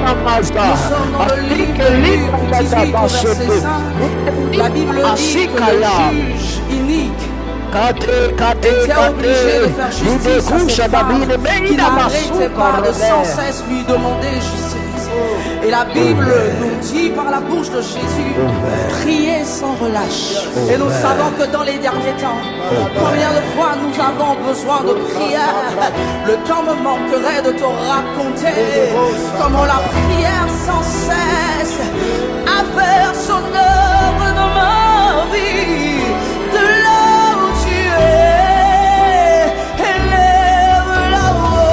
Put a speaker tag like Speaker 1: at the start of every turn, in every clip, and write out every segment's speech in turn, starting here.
Speaker 1: Nous sommes dans le livre de Luc 18 au verset 5. La Bible dit que le juge inique était obligé de faire justice à cette femme qui n'arrêtait pas de sans cesse lui demander justice. Et la Bible nous dit par la bouche de Jésus, priez sans relâche. Et nous savons que dans les derniers temps, combien de fois nous avons besoin de prière. Le temps me manquerait de te raconter comment la prière sans cesse a fait son œuvre dans ma vie. De là où tu es, élève là-haut.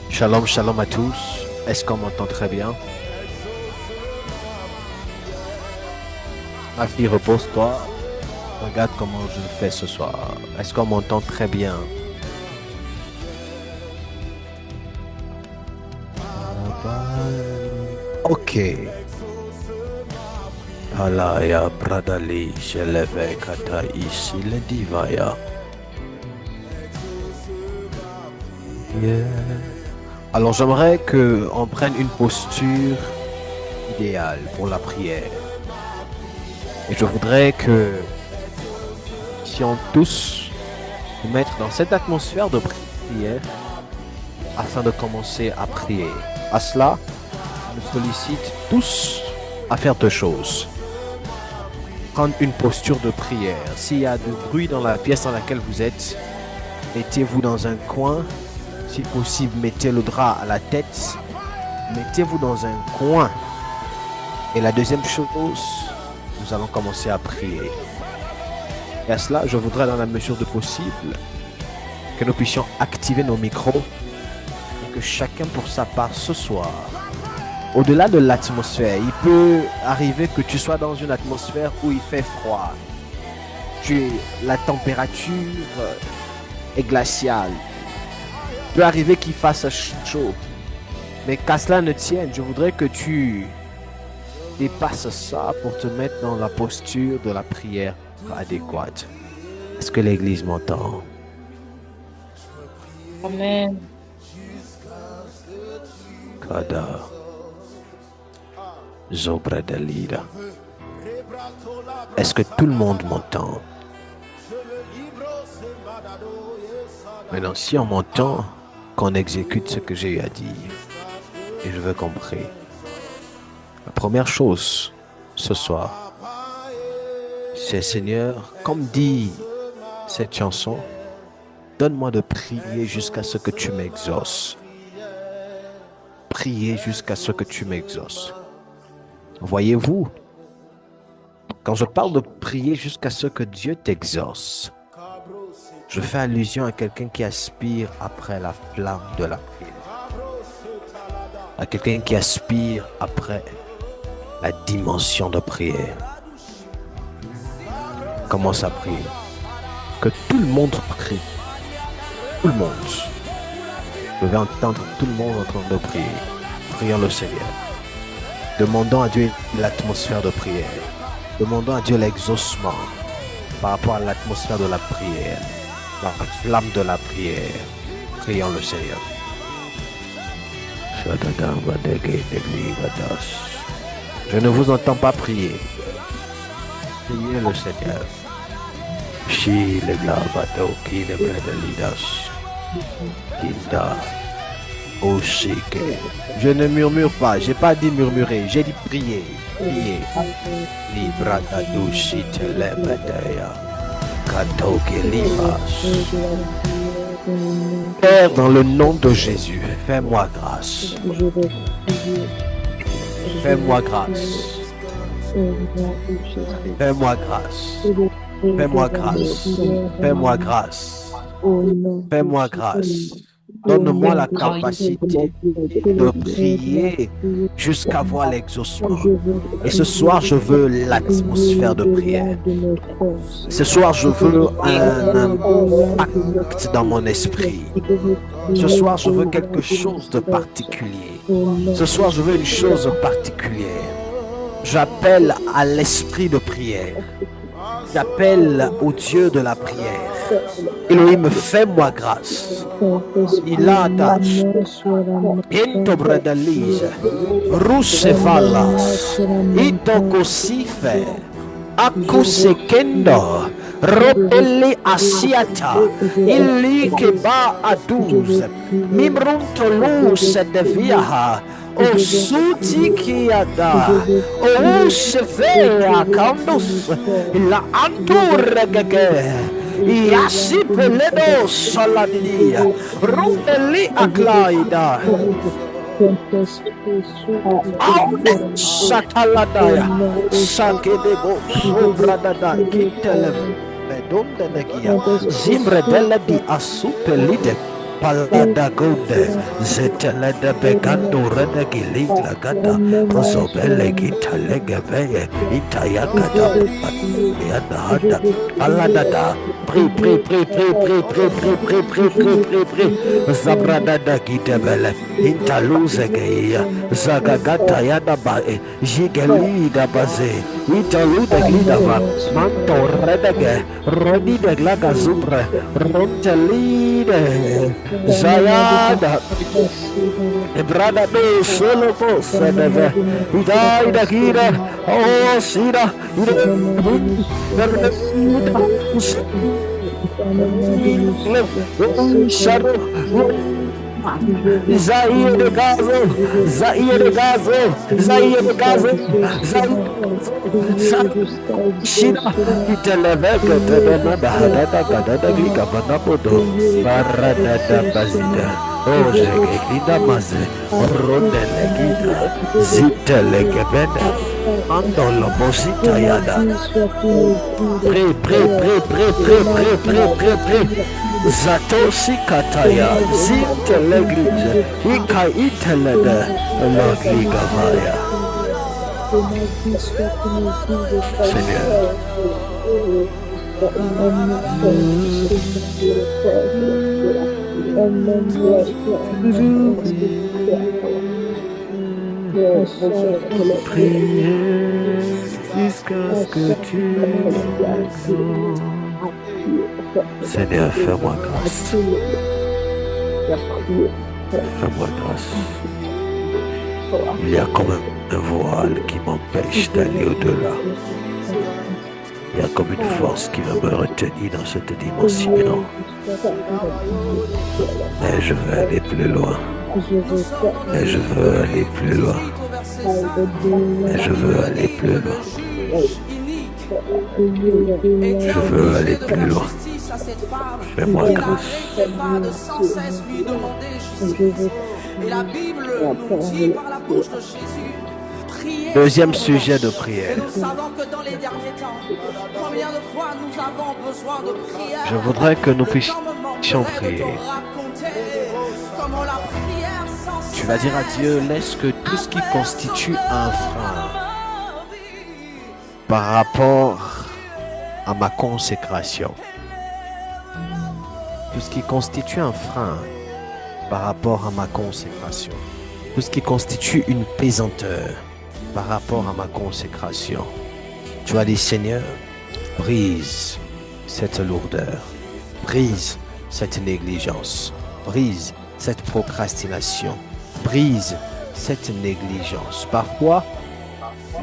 Speaker 2: Shalom, shalom à tous. Est-ce qu'on m'entend très bien? Ma fille, repose-toi. Regarde comment je le fais ce soir. Est-ce qu'on m'entend très bien? Ok. Alaya Pradali, Sheleve Kata ici le Divaya. Yeah. Alors j'aimerais qu'on prenne une posture idéale pour la prière. Et je voudrais que si on tous nous mettre dans cette atmosphère de prière afin de commencer à prier. À cela, je nous sollicite tous à faire deux choses. Prendre une posture de prière. S'il y a du bruit dans la pièce dans laquelle vous êtes, mettez-vous dans un coin. Si possible, mettez le drap à la tête. Mettez-vous dans un coin. Et la deuxième chose, nous allons commencer à prier. Et à cela, je voudrais dans la mesure de possible que nous puissions activer nos micros et que chacun pour sa part ce soir, au-delà de l'atmosphère, il peut arriver que tu sois dans une atmosphère où il fait froid. La température est glaciale. Il peut arriver qu'il fasse chaud. Mais qu'à cela ne tienne, je voudrais que tu dépasses ça pour te mettre dans la posture de la prière adéquate. Est-ce que l'Église m'entend?
Speaker 3: Amen.
Speaker 2: Kada Zobradalida. Est-ce que tout le monde m'entend? Maintenant, si on m'entend, qu'on exécute ce que j'ai eu à dire. Et je veux qu'on prie. La première chose ce soir, c'est Seigneur, comme dit cette chanson, donne-moi de prier jusqu'à ce que tu m'exauces. Prier jusqu'à ce que tu m'exauces. Voyez-vous, quand je parle de prier jusqu'à ce que Dieu t'exauce, je fais allusion à quelqu'un qui aspire après la flamme de la prière. À quelqu'un qui aspire après la dimension de prière. Commence à prier. que tout le monde prie. Tout le monde. Je vais entendre tout le monde en train de prier. Prions le Seigneur. Demandons à Dieu l'atmosphère de prière. Demandons à Dieu l'exaucement par rapport à l'atmosphère de la prière, la flamme de la prière. Prions le Seigneur. Je ne vous entends pas prier. Priez le Seigneur. Je ne murmure pas, j'ai pas dit murmurer, j'ai dit prier. Prier. Père, dans le nom de Jésus, fais-moi grâce. Fais-moi grâce. Fais-moi grâce. Fais-moi grâce. Fais-moi grâce. Fais-moi grâce. Donne-moi la capacité de prier jusqu'à voir l'exaucement. Et ce soir, je veux l'atmosphère de prière. Ce soir, je veux un impact dans mon esprit. Ce soir, je veux quelque chose de particulier. Ce soir, je veux une chose particulière. J'appelle à l'esprit de prière. J'appelle au Dieu de la prière. Elohim, fais-moi grâce. Il a dash. Intobredalise. Roussevalas. Itokosife. Akusekendo. Ropele asiata. Ili keba aduz. Mimruntolus de viaha. O sutikiada, o shefea kandus, la anturregege, yasipeledo saladia, rumbeli aklaida. Sataladaya, sakedebo, sobradada, kitelev, medonde negia, zimredele di asupelide. Palada gode, zetelede begando rede giligla gada, rosobele gita legeveye, itayagada, yada hada, aladada, pri, zabradada gidebele, intaluze geia, zagagata yada bae, jigelida baze, italude glidava, manto redege, rodi de glaga zubre, rontelide, Zayada, Ebrada do solo possa deve, Idai da gira, oh sira, Zaire de gazo, Zaire de gazo, Zaire de gazo, Shida, Iteleveka, Tadana, Hadada, Gadada, Gabana Podo, Paradada Bazida, Oje, Gida Maze, Rondele Gida, Zitelegabeda, Andolo Bosita Yada, Pre. Zatosi Kataya, Zinte l'Église, Ika Itelede, l'Ogliga Vaya. Seigneur. Priez jusqu'à ce que tu m'exauces. Seigneur, fais-moi grâce. Fais-moi grâce. Il y a comme un voile qui m'empêche d'aller au-delà. Il y a comme une force qui va me retenir dans cette dimension. Mais je veux aller plus loin. Mais je veux aller plus loin. Mais je veux aller plus loin. Je veux aller plus loin. Fais-moi grâce. Deuxième sujet de prière. Je voudrais que nous puissions prier. Tu vas dire à Dieu, laisse que tout ce qui constitue un frein par rapport à ma consécration, tout ce qui constitue un frein par rapport à ma consécration, tout ce qui constitue une pesanteur par rapport à ma consécration. Tu as dit, Seigneur, brise cette lourdeur, brise cette négligence, brise cette procrastination, brise cette négligence. Parfois,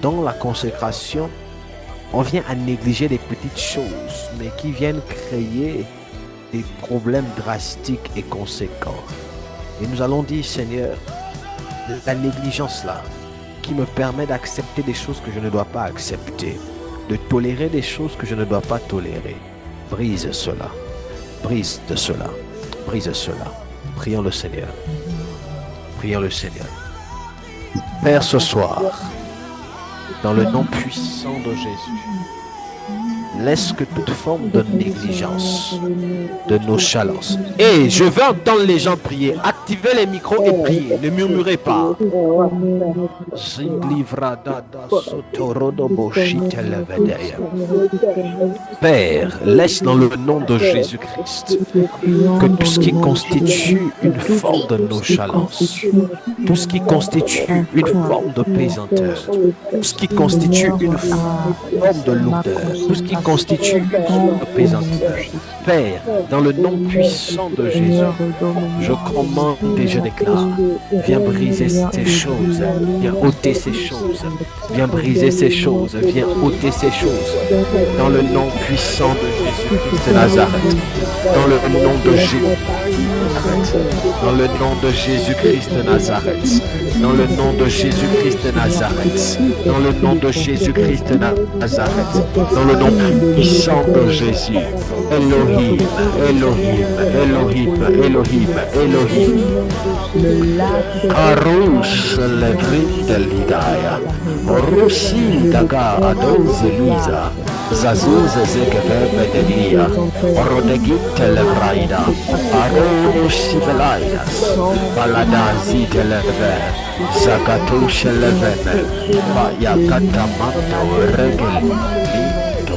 Speaker 2: dans la consécration, on vient à négliger les petites choses, mais qui viennent créer des problèmes drastiques et conséquents. Et nous allons dire, Seigneur, la négligence là, qui me permet d'accepter des choses que je ne dois pas accepter, de tolérer des choses que je ne dois pas tolérer. Brise cela, brise de cela, brise cela. Prions le Seigneur. Prions le Seigneur. Père, ce soir, dans le nom puissant de Jésus, laisse que toute forme de négligence, de nonchalance. Et je veux entendre les gens prier. Activez les micros et priez. Ne murmurez pas. Père, laisse dans le nom de Jésus-Christ que tout ce qui constitue une forme de nonchalance, tout ce qui constitue une forme de pesanteur, tout ce qui constitue une forme de lourdeur, tout ce qui constitue une forme de pesanteur. Père, dans le nom puissant de Jésus, je commande et je déclare, viens briser ces choses, viens ôter ces choses, viens briser ces choses, viens ôter ces choses. Dans le nom puissant de Jésus-Christ de Nazareth, dans le nom de Jésus, dans le nom de Jésus-Christ de Nazareth, dans le nom de Jésus-Christ de Nazareth, dans le nom de Jésus-Christ de Nazareth, dans le nom puissant de Jésus. Elohim, Elohim, Elohim, Elohim, Elohim. Karush levrit de lidaya, Rushi daga adoz liza, Zazuz zekevebe de lia, Rodegit lebraida, Arosh velaidas, Baladazi de lever, Zakatush levene, Bayakatamanto regel.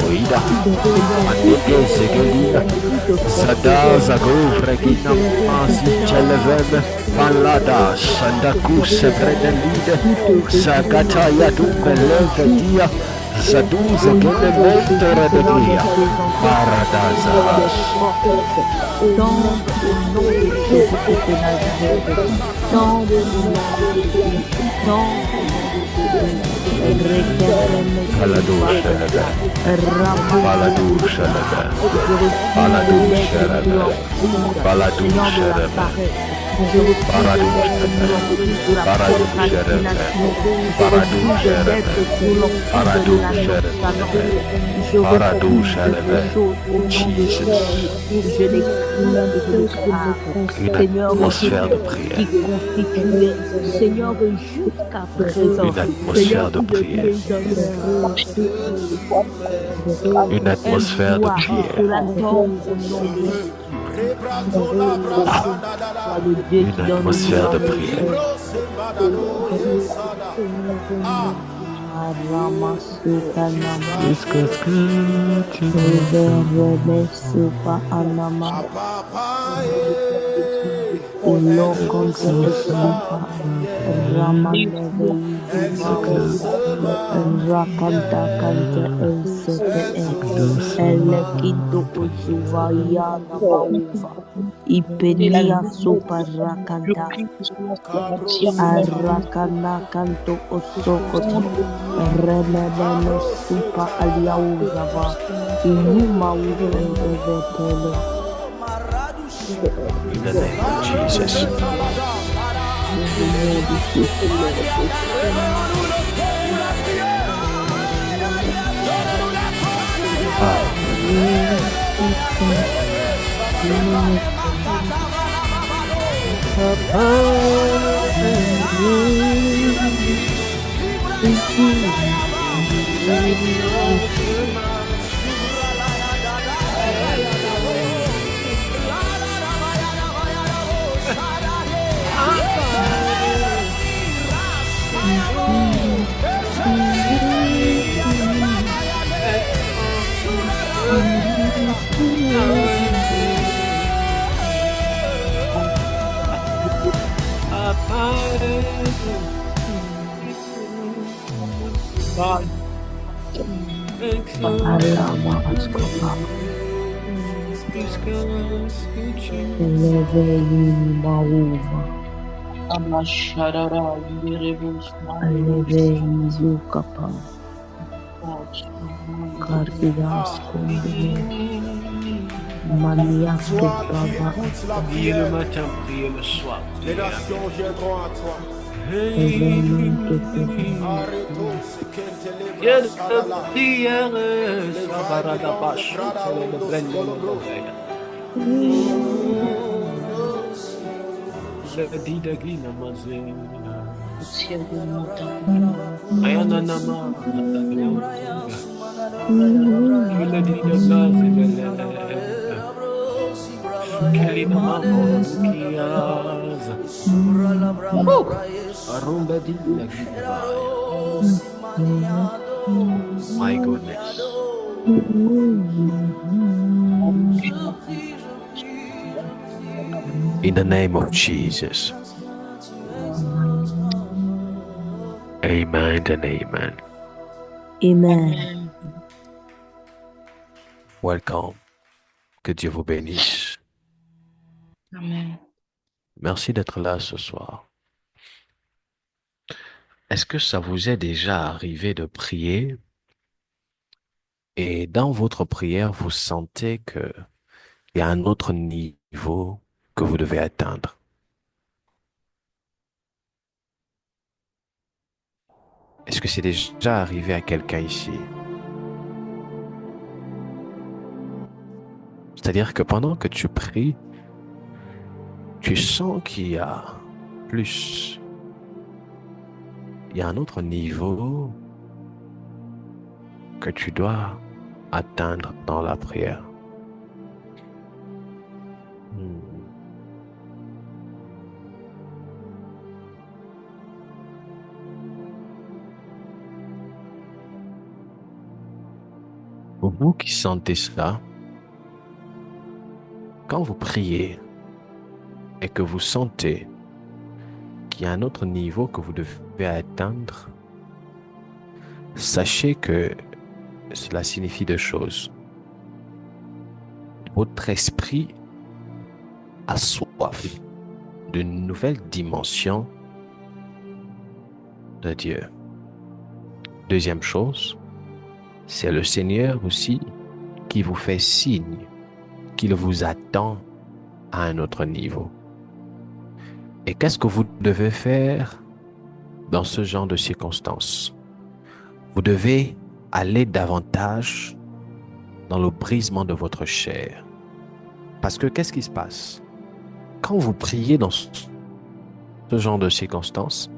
Speaker 2: Ida, Anige Zegelia, Zada Zagov Regina Masi Chelevem, Palada, Sandaku Sevredelide, Zagata Yadu Belevedia, Zadu Zegelemento Redelia, Paradazas. Une atmosphère de prière.
Speaker 3: Seigneur, jusqu'à présent,
Speaker 2: Une atmosphère de prière. Une atmosphère de prière. Une atmosphère de prière. Jusqu'à ce que tu
Speaker 3: Ipenia super rakanta arakana kanto osokoti remedano super aliauzava inuma uvevetele.
Speaker 2: In the name of Jesus.
Speaker 3: Alamaskopa, Levein Mauva,
Speaker 1: Amasharara Yerebus
Speaker 3: Levein Zukapa, Cardias Kunde, Maniasto Baba,
Speaker 2: Priez le matin, priez le soir.
Speaker 4: Les nations viendront à toi.
Speaker 3: Levein Ketevi,
Speaker 2: Dieu de prière, Sabaradabash, le Brenda. Le Didagina Mazena. Ayana Nama. Le Didagazina. Kelina Mamo, Kiaz. Arumba Didagina. My goodness. In the name of Jesus. Amen and amen.
Speaker 3: Amen.
Speaker 2: Welcome. Que Dieu vous bénisse.
Speaker 1: Amen.
Speaker 2: Merci d'être là ce soir. Est-ce que ça vous est déjà arrivé de prier et dans votre prière, vous sentez qu'il y a un autre niveau que vous devez atteindre? Est-ce que c'est déjà arrivé à quelqu'un ici? C'est-à-dire que pendant que tu pries, tu sens qu'il y a plus. Il y a un autre niveau que tu dois atteindre dans la prière. Vous qui sentez cela, quand vous priez et que vous sentez qu'il y a un autre niveau que vous devez atteindre, sachez que cela signifie deux choses. Votre esprit a soif d'une nouvelle dimension de Dieu. Deuxième chose, c'est le Seigneur aussi qui vous fait signe qu'il vous attend à un autre niveau. Et qu'est-ce que vous devez faire dans ce genre de circonstances? Vous devez aller davantage dans le brisement de votre chair. Parce que qu'est-ce qui se passe? Quand vous priez dans ce genre de circonstances,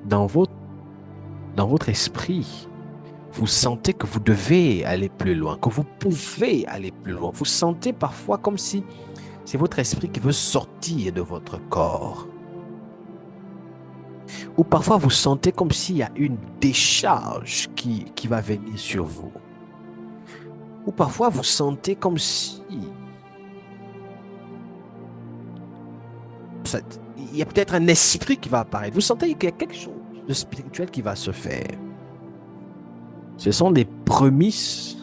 Speaker 2: dans votre esprit, vous sentez que vous devez aller plus loin, que vous pouvez aller plus loin. Vous sentez parfois comme si c'est votre esprit qui veut sortir de votre corps. Ou parfois vous sentez comme s'il y a une décharge qui va venir sur vous. Ou parfois vous sentez comme si il y a peut-être un esprit qui va apparaître. Vous sentez qu'il y a quelque chose de spirituel qui va se faire. Ce sont des prémices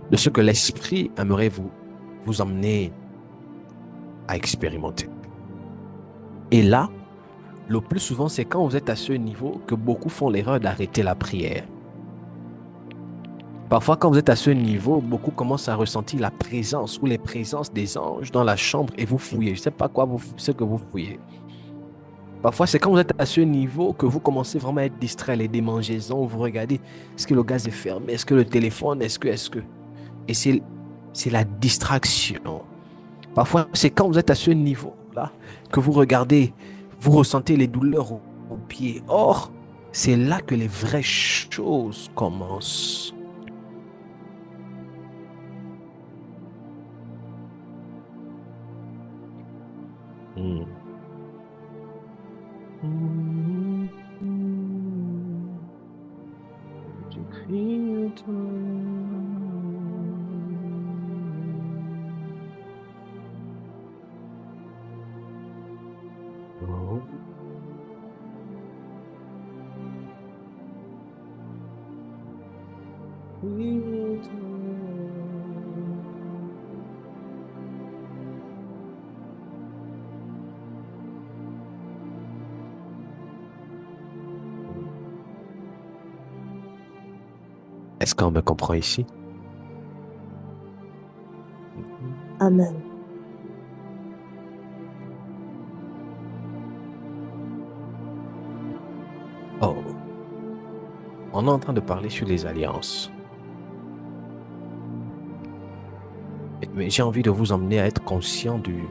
Speaker 2: de ce que l'esprit aimerait vous emmener à expérimenter. Et là, le plus souvent, c'est quand vous êtes à ce niveau que beaucoup font l'erreur d'arrêter la prière. Parfois, quand vous êtes à ce niveau, beaucoup commencent à ressentir la présence ou les présences des anges dans la chambre et vous fouillez. Je ne sais pas ce que vous fouillez. Parfois, c'est quand vous êtes à ce niveau que vous commencez vraiment à être distrait, les démangeaisons, vous regardez, est-ce que le gaz est fermé, est-ce que le téléphone, est-ce que... Et c'est la distraction. Parfois, c'est quand vous êtes à ce niveau-là que vous regardez, vous ressentez les douleurs aux pieds. Or, c'est là que les vraies choses commencent. Est-ce qu'on me comprend ici?
Speaker 3: Amen.
Speaker 2: Oh, on est en train de parler sur les alliances. Mais j'ai envie de vous emmener à être conscient du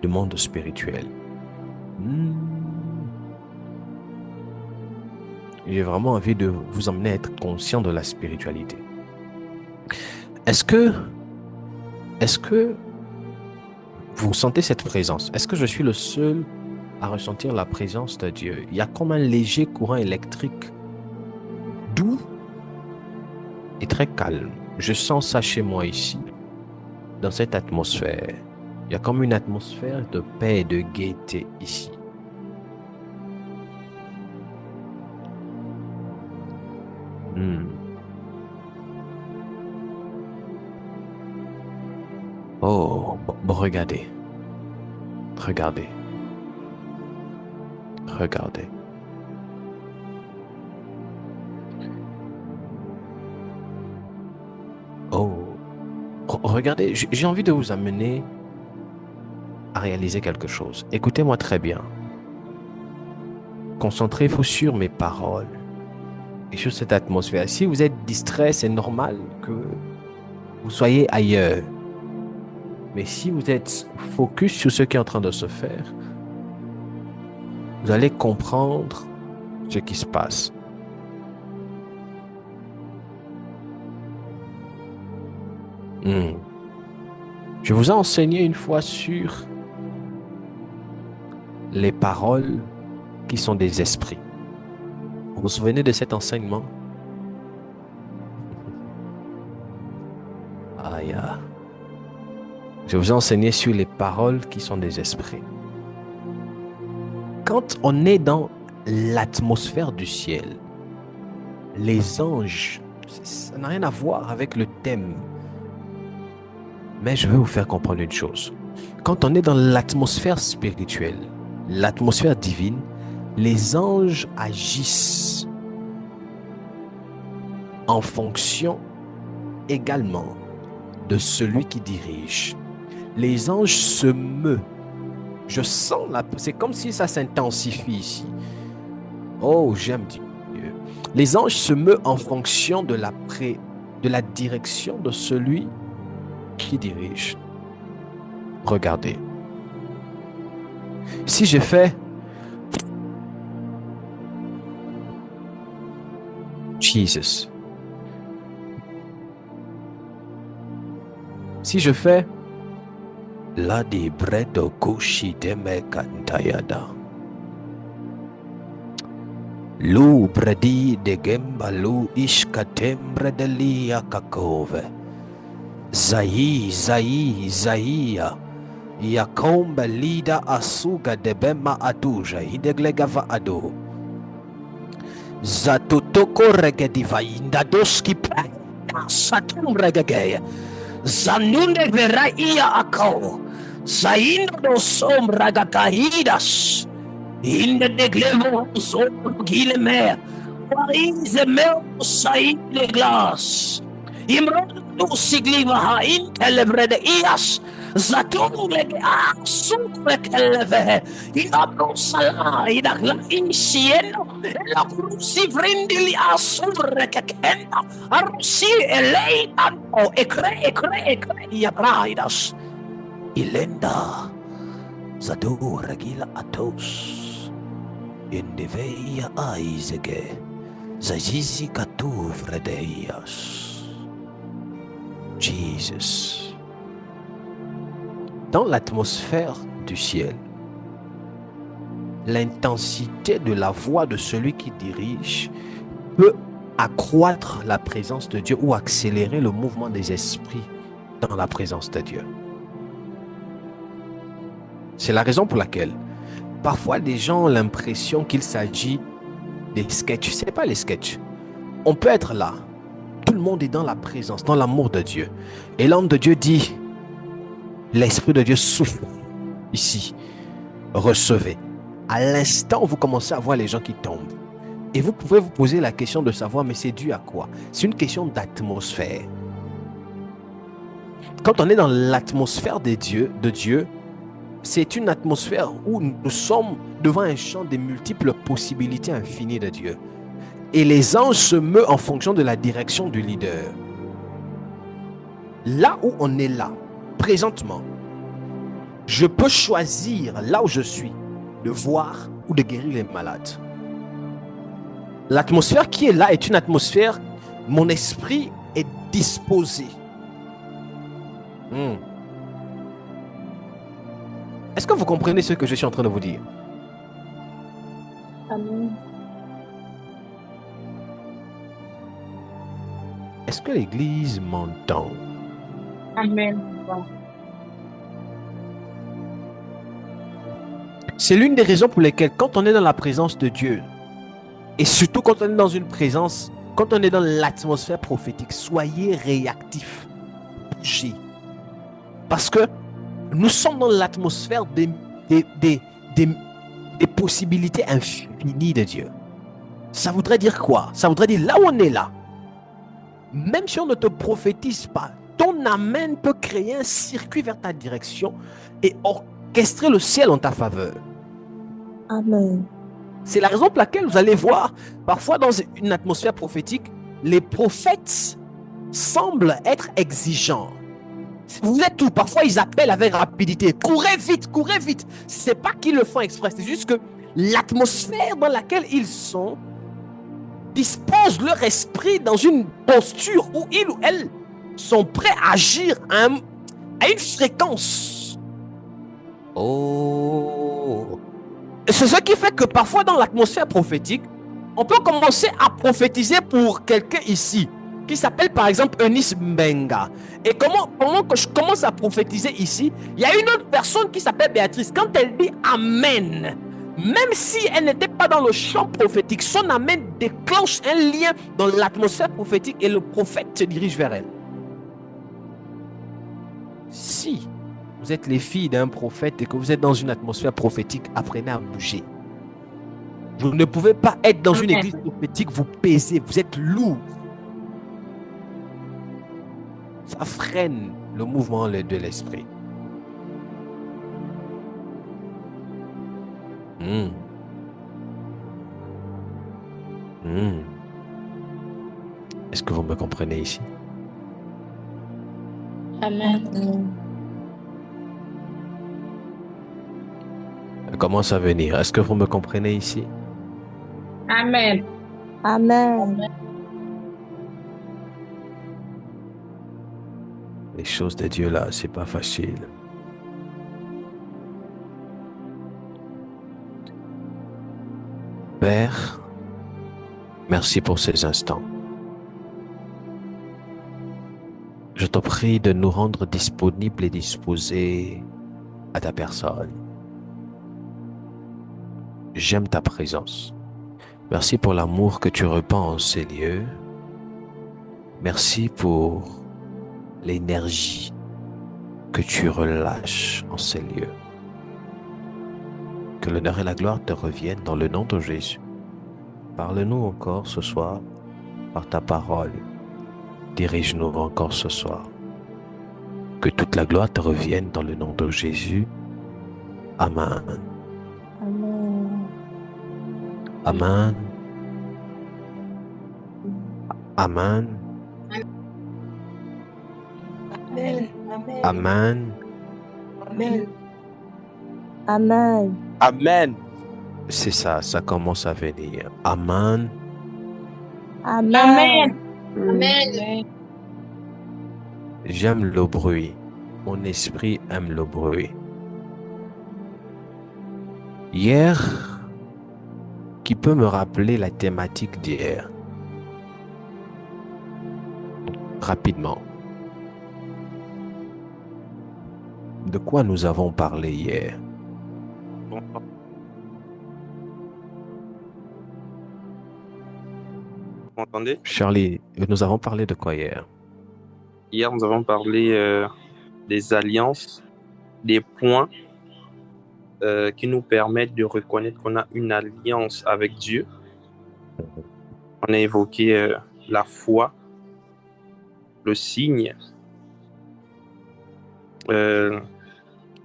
Speaker 2: monde spirituel. J'ai vraiment envie de vous emmener à être conscient de la spiritualité. Est-ce que vous sentez cette présence? Est-ce que je suis le seul à ressentir la présence de Dieu? Il y a comme un léger courant électrique doux et très calme. Je sens ça chez moi ici, dans cette atmosphère. Il y a comme une atmosphère de paix et de gaieté ici. Oh, bon, regardez. Regardez. Regardez. Oh, regardez, j'ai envie de vous amener à réaliser quelque chose. Écoutez-moi très bien. Concentrez-vous sur mes paroles et sur cette atmosphère. Si vous êtes distrait, c'est normal que vous soyez ailleurs. Mais si vous êtes focus sur ce qui est en train de se faire, vous allez comprendre ce qui se passe. Je vous ai enseigné une fois sur les paroles qui sont des esprits. Vous vous souvenez de cet enseignement? Aïe. Je vous ai enseigné sur les paroles qui sont des esprits. Quand on est dans l'atmosphère du ciel, les anges, ça n'a rien à voir avec le thème. Mais je vais vous faire comprendre une chose. Quand on est dans l'atmosphère spirituelle, l'atmosphère divine, les anges agissent en fonction également de celui qui dirige. Les anges se meuvent. Je sens c'est comme si ça s'intensifie ici. Oh, j'aime Dieu. Les anges se meuvent en fonction de la direction de celui qui dirige. Regardez. Si je fais Jesus. Si je fais la di bredo kushi deme kantayada. Lu bredi de gemba lu ishkatembre de lia kakove. Zaia. Yakomba lida asuga de bema aduja hideglegava ado. Zatutoko regediva indadoski pra satum regegeya. Zanunde vera ia akao. Zaindo do sombra gakahidas. Inde de glevo sombra gilemer. Waize meu sain de glas. Imrodu sigliva ha in telebrede ias. Zatunglege asukwe keleve. Inabro sala idakla insieno. La cruci vrindili asumre kekenda. Arusi elei tanto ekre yabraidas. Ilenda Zadu regila atos. Indeveia aizege. Zajizi katuvredeias. Jesus. Dans l'atmosphère du ciel, l'intensité de la voix de celui qui dirige peut accroître la présence de Dieu ou accélérer le mouvement des esprits dans la présence de Dieu. C'est la raison pour laquelle parfois les gens ont l'impression qu'il s'agit des sketchs. Ce n'est pas les sketchs. On peut être là. Tout le monde est dans la présence, dans l'amour de Dieu. Et l'homme de Dieu dit, l'Esprit de Dieu souffle ici, recevez. À l'instant où vous commencez à voir les gens qui tombent, et vous pouvez vous poser la question de savoir, mais c'est dû à quoi? C'est une question d'atmosphère. Quand on est dans l'atmosphère de Dieu, c'est une atmosphère où nous sommes devant un champ des multiples possibilités infinies de Dieu. Et les anges se meuvent en fonction de la direction du leader. Là où on est là, présentement, je peux choisir, là où je suis, de voir ou de guérir les malades. L'atmosphère qui est là est une atmosphère, mon esprit est disposé. Est-ce que vous comprenez ce que je suis en train de vous dire?
Speaker 3: Amen.
Speaker 2: Est-ce que l'Église m'entend?
Speaker 5: Amen.
Speaker 2: C'est l'une des raisons pour lesquelles quand on est dans la présence de Dieu, et surtout quand on est dans une présence, quand on est dans l'atmosphère prophétique, soyez réactifs, bougez. Parce que nous sommes dans l'atmosphère des possibilités infinies de Dieu. Ça voudrait dire quoi? Ça voudrait dire là où on est là, même si on ne te prophétise pas, ton amen peut créer un circuit vers ta direction et orchestrer le ciel en ta faveur.
Speaker 3: Amen.
Speaker 2: C'est la raison pour laquelle vous allez voir, parfois dans une atmosphère prophétique, les prophètes semblent être exigeants. Vous êtes où? Parfois ils appellent avec rapidité. Courez vite, courez vite. C'est pas qu'ils le font exprès, c'est juste que l'atmosphère dans laquelle ils sont dispose leur esprit dans une posture où ils ou elles sont prêts à agir à une fréquence. Oh! C'est ce qui fait que parfois dans l'atmosphère prophétique, on peut commencer à prophétiser pour quelqu'un ici qui s'appelle par exemple Eunice Mbenga. Et comment que je commence à prophétiser ici, il y a une autre personne qui s'appelle Béatrice. Quand elle dit Amen, même si elle n'était pas dans le champ prophétique, son Amen déclenche un lien dans l'atmosphère prophétique et le prophète se dirige vers elle. Si vous êtes les filles d'un prophète et que vous êtes dans une atmosphère prophétique, apprenez à bouger. Vous ne pouvez pas être dans une église prophétique, vous pesez, vous êtes lourd. Ça freine le mouvement de l'esprit. Est-ce que vous me comprenez ici?
Speaker 5: Amen.
Speaker 2: Ça commence à venir. Est-ce que vous me comprenez ici?
Speaker 5: Amen.
Speaker 3: Amen.
Speaker 2: Les choses de Dieu là, c'est pas facile. Père, merci pour ces instants. Je te prie de nous rendre disponibles et disposés à ta personne. J'aime ta présence. Merci pour l'amour que tu répands en ces lieux. Merci pour l'énergie que tu relâches en ces lieux. Que l'honneur et la gloire te reviennent dans le nom de Jésus. Parle-nous encore ce soir par ta parole. Dirige-nous encore ce soir. Que toute la gloire te revienne dans le nom de Jésus. Amen.
Speaker 3: Amen.
Speaker 2: Amen. Amen. Amen.
Speaker 3: Amen. Amen.
Speaker 1: Amen.
Speaker 2: C'est ça, ça commence à venir. Amen.
Speaker 3: Amen.
Speaker 5: Amen.
Speaker 2: J'aime le bruit. Mon esprit aime le bruit. Hier, qui peut me rappeler la thématique d'hier? Rapidement. De quoi nous avons parlé hier?
Speaker 6: m'entendez?
Speaker 2: Charlie, nous avons parlé de quoi hier?
Speaker 6: Hier, nous avons parlé des alliances, des points qui nous permettent de reconnaître qu'on a une alliance avec Dieu. On a évoqué la foi, le signe,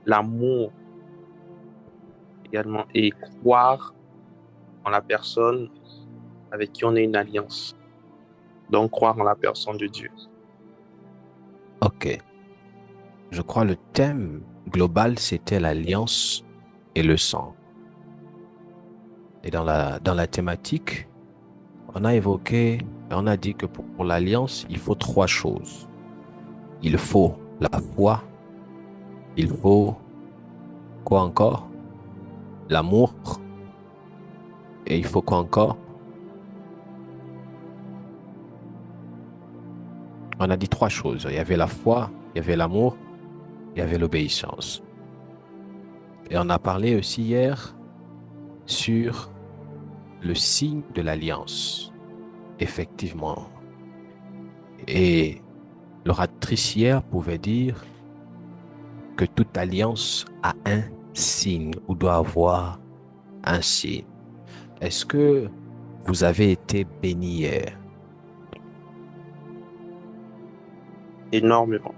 Speaker 6: l'amour également, et croire en la personne avec qui on a une alliance. Donc, croire en la personne de Dieu.
Speaker 2: Ok. Je crois le thème global, c'était l'alliance et le sang. Et dans la thématique, on a évoqué, on a dit que pour l'alliance, il faut 3 choses. Il faut la foi, il faut quoi encore? L'amour, et il faut quoi encore? On a dit 3 choses. Il y avait la foi, il y avait l'amour, il y avait l'obéissance. Et on a parlé aussi hier sur le signe de l'alliance, effectivement. Et l'oratrice hier pouvait dire que toute alliance a un signe ou doit avoir un signe. Est-ce que vous avez été béni hier?
Speaker 6: Énormément.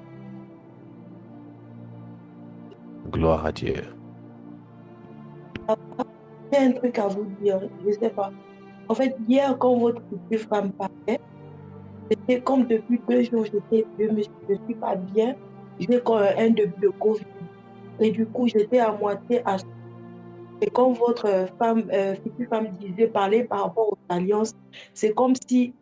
Speaker 2: Gloire à Dieu.
Speaker 7: J'ai un truc à vous dire, je ne sais pas. En fait, hier, quand votre future femme parlait, c'était comme depuis 2 jours, je ne suis pas bien. J'ai comme un début de Covid. Et du coup, j'étais à moitié à... Et quand votre future femme disait, parler par rapport aux alliances, c'est comme si,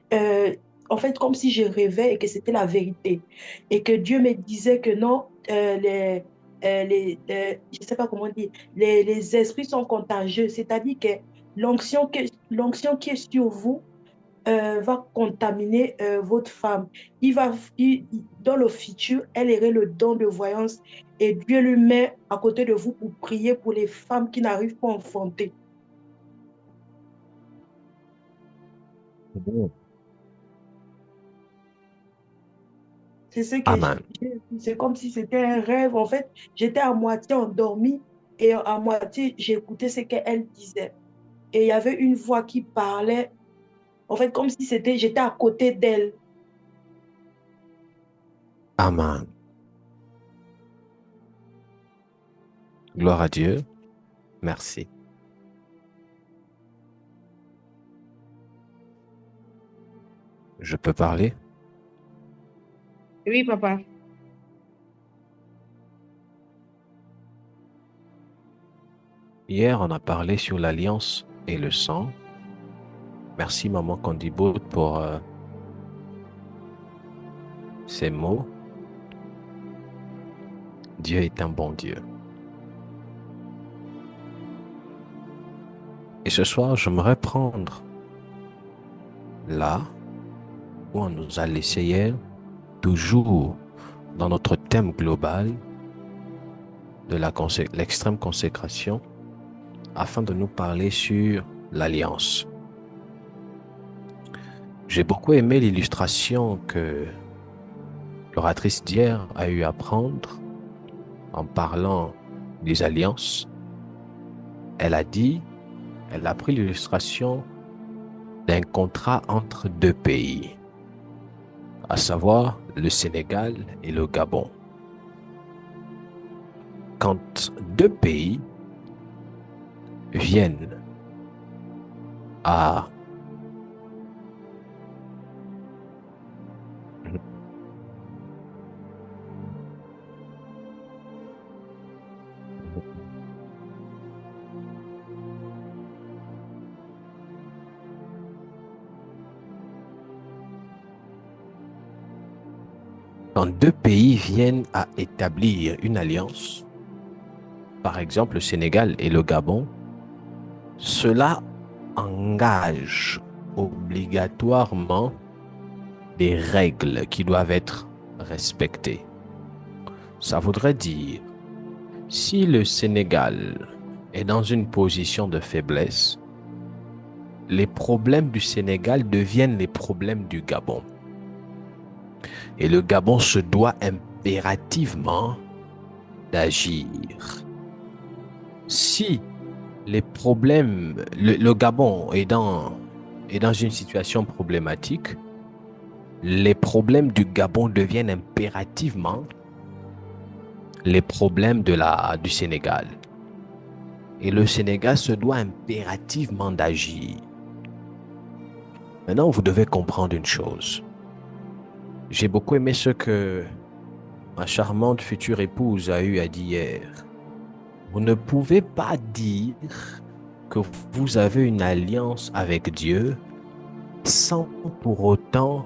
Speaker 7: en fait, comme si je rêvais et que c'était la vérité. Et que Dieu me disait que non, je ne sais pas comment dire, les esprits sont contagieux. C'est-à-dire que l'onction qui est sur vous va contaminer votre femme. Dans le futur, elle aurait le don de voyance et Dieu lui met à côté de vous pour prier pour les femmes qui n'arrivent pas à enfanter. C'est ce que
Speaker 2: Amen.
Speaker 7: c'est comme si c'était un rêve. En fait, j'étais à moitié endormie et à moitié, j'écoutais ce qu'elle disait. Et il y avait une voix qui parlait, en fait, comme si j'étais à côté d'elle.
Speaker 2: Amen. Gloire à Dieu. Merci. Je peux parler?
Speaker 5: Oui, papa.
Speaker 2: Hier, on a parlé sur l'alliance et le sang. Merci, maman Candibo, pour ces mots. Dieu est un bon Dieu. Et ce soir, j'aimerais prendre là où on nous a laissé hier, toujours dans notre thème global de l'extrême consécration, afin de nous parler sur l'alliance. J'ai beaucoup aimé l'illustration que l'oratrice d'hier a eu à prendre en parlant des alliances. Elle a pris l'illustration d'un contrat entre 2 pays, à savoir le Sénégal et le Gabon. Quand 2 pays viennent à quand 2 pays viennent à établir une alliance, par exemple le Sénégal et le Gabon, cela engage obligatoirement des règles qui doivent être respectées. Ça voudrait dire, si le Sénégal est dans une position de faiblesse, les problèmes du Sénégal deviennent les problèmes du Gabon. Et le Gabon se doit impérativement d'agir. Si les problèmes, le Gabon est dans une situation problématique, les problèmes du Gabon deviennent impérativement les problèmes du Sénégal. Et le Sénégal se doit impérativement d'agir. Maintenant, vous devez comprendre une chose. J'ai beaucoup aimé ce que ma charmante future épouse a eu à dire hier. Vous ne pouvez pas dire que vous avez une alliance avec Dieu sans pour autant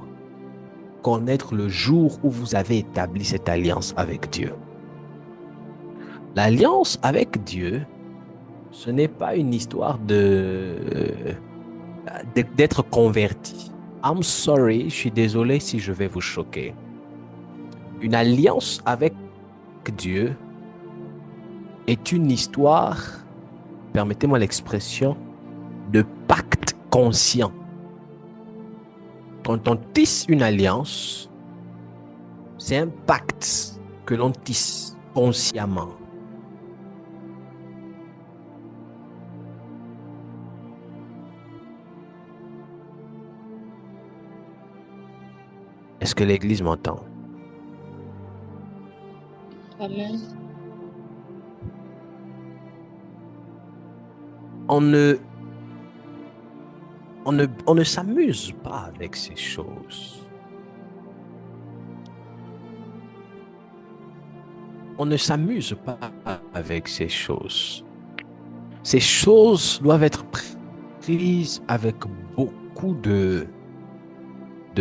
Speaker 2: connaître le jour où vous avez établi cette alliance avec Dieu. L'alliance avec Dieu, ce n'est pas une histoire d'être converti. I'm sorry, je suis désolé si je vais vous choquer. Une alliance avec Dieu est une histoire, permettez-moi l'expression, de pacte conscient. Quand on tisse une alliance, c'est un pacte que l'on tisse consciemment. Est-ce que l'Église m'entend?
Speaker 5: Amen.
Speaker 2: On ne s'amuse pas avec ces choses. On ne s'amuse pas avec ces choses. Ces choses doivent être prises avec beaucoup de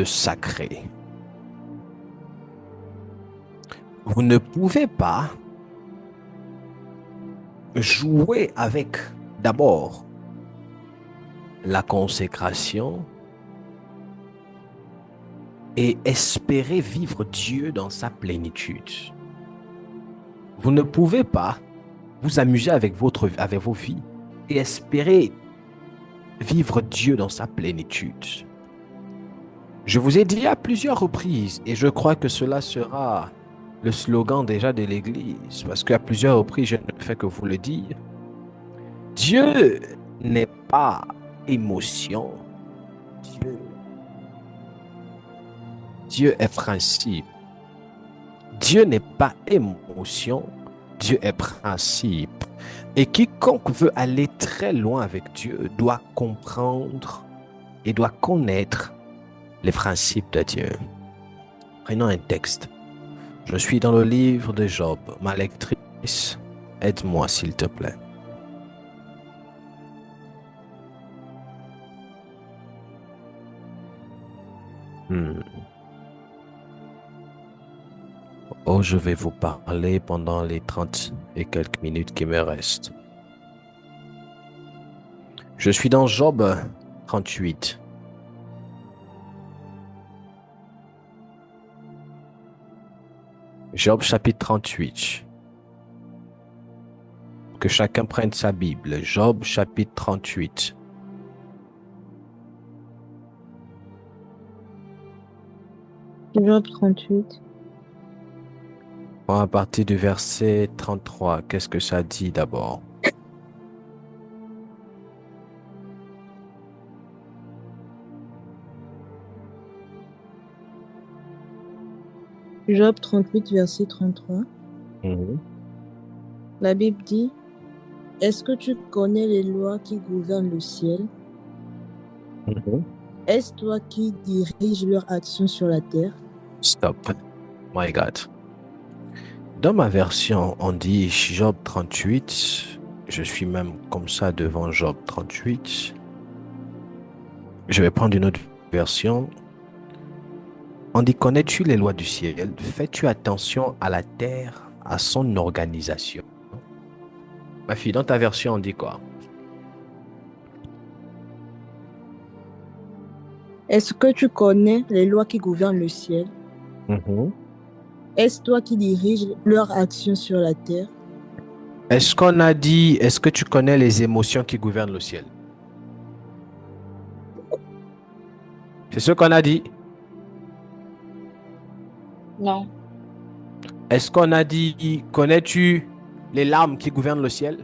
Speaker 2: sacré. Vous ne pouvez pas jouer avec d'abord la consécration et espérer vivre Dieu dans sa plénitude. Vous ne pouvez pas vous amuser avec vos vies et espérer vivre Dieu dans sa plénitude. Je vous ai dit à plusieurs reprises, et je crois que cela sera le slogan déjà de l'Église, parce qu'à plusieurs reprises, je ne fais que vous le dire. Dieu n'est pas émotion. Dieu est principe. Dieu n'est pas émotion. Dieu est principe. Et quiconque veut aller très loin avec Dieu doit comprendre et doit connaître les principes de Dieu. Prenons un texte. Je suis dans le livre de Job. Ma lectrice, aide-moi s'il te plaît. Oh, je vais vous parler pendant les 30 et quelques minutes qui me restent. Je suis dans Job 38. Job chapitre 38. Que chacun prenne sa Bible. Job chapitre 38.
Speaker 3: Job 38.
Speaker 2: À partir du verset 33, qu'est-ce que ça dit d'abord?
Speaker 3: Job 38, verset 33. La Bible dit, « Est-ce que tu connais les lois qui gouvernent le ciel? Est-ce toi qui diriges leur action sur la terre? »
Speaker 2: Stop. My God. Dans ma version, on dit Job 38. Je suis même comme ça devant Job 38. Je vais prendre une autre version. On dit, connais-tu les lois du ciel? Fais-tu attention à la terre, à son organisation? Ma fille, dans ta version, on dit quoi?
Speaker 3: Est-ce que tu connais les lois qui gouvernent le ciel? Est-ce toi qui diriges leur action sur la terre?
Speaker 2: Est-ce qu'on a dit, est-ce que tu connais les émotions qui gouvernent le ciel? C'est ce qu'on a dit.
Speaker 5: Non.
Speaker 2: Est-ce qu'on a dit, connais-tu les larmes qui gouvernent le ciel?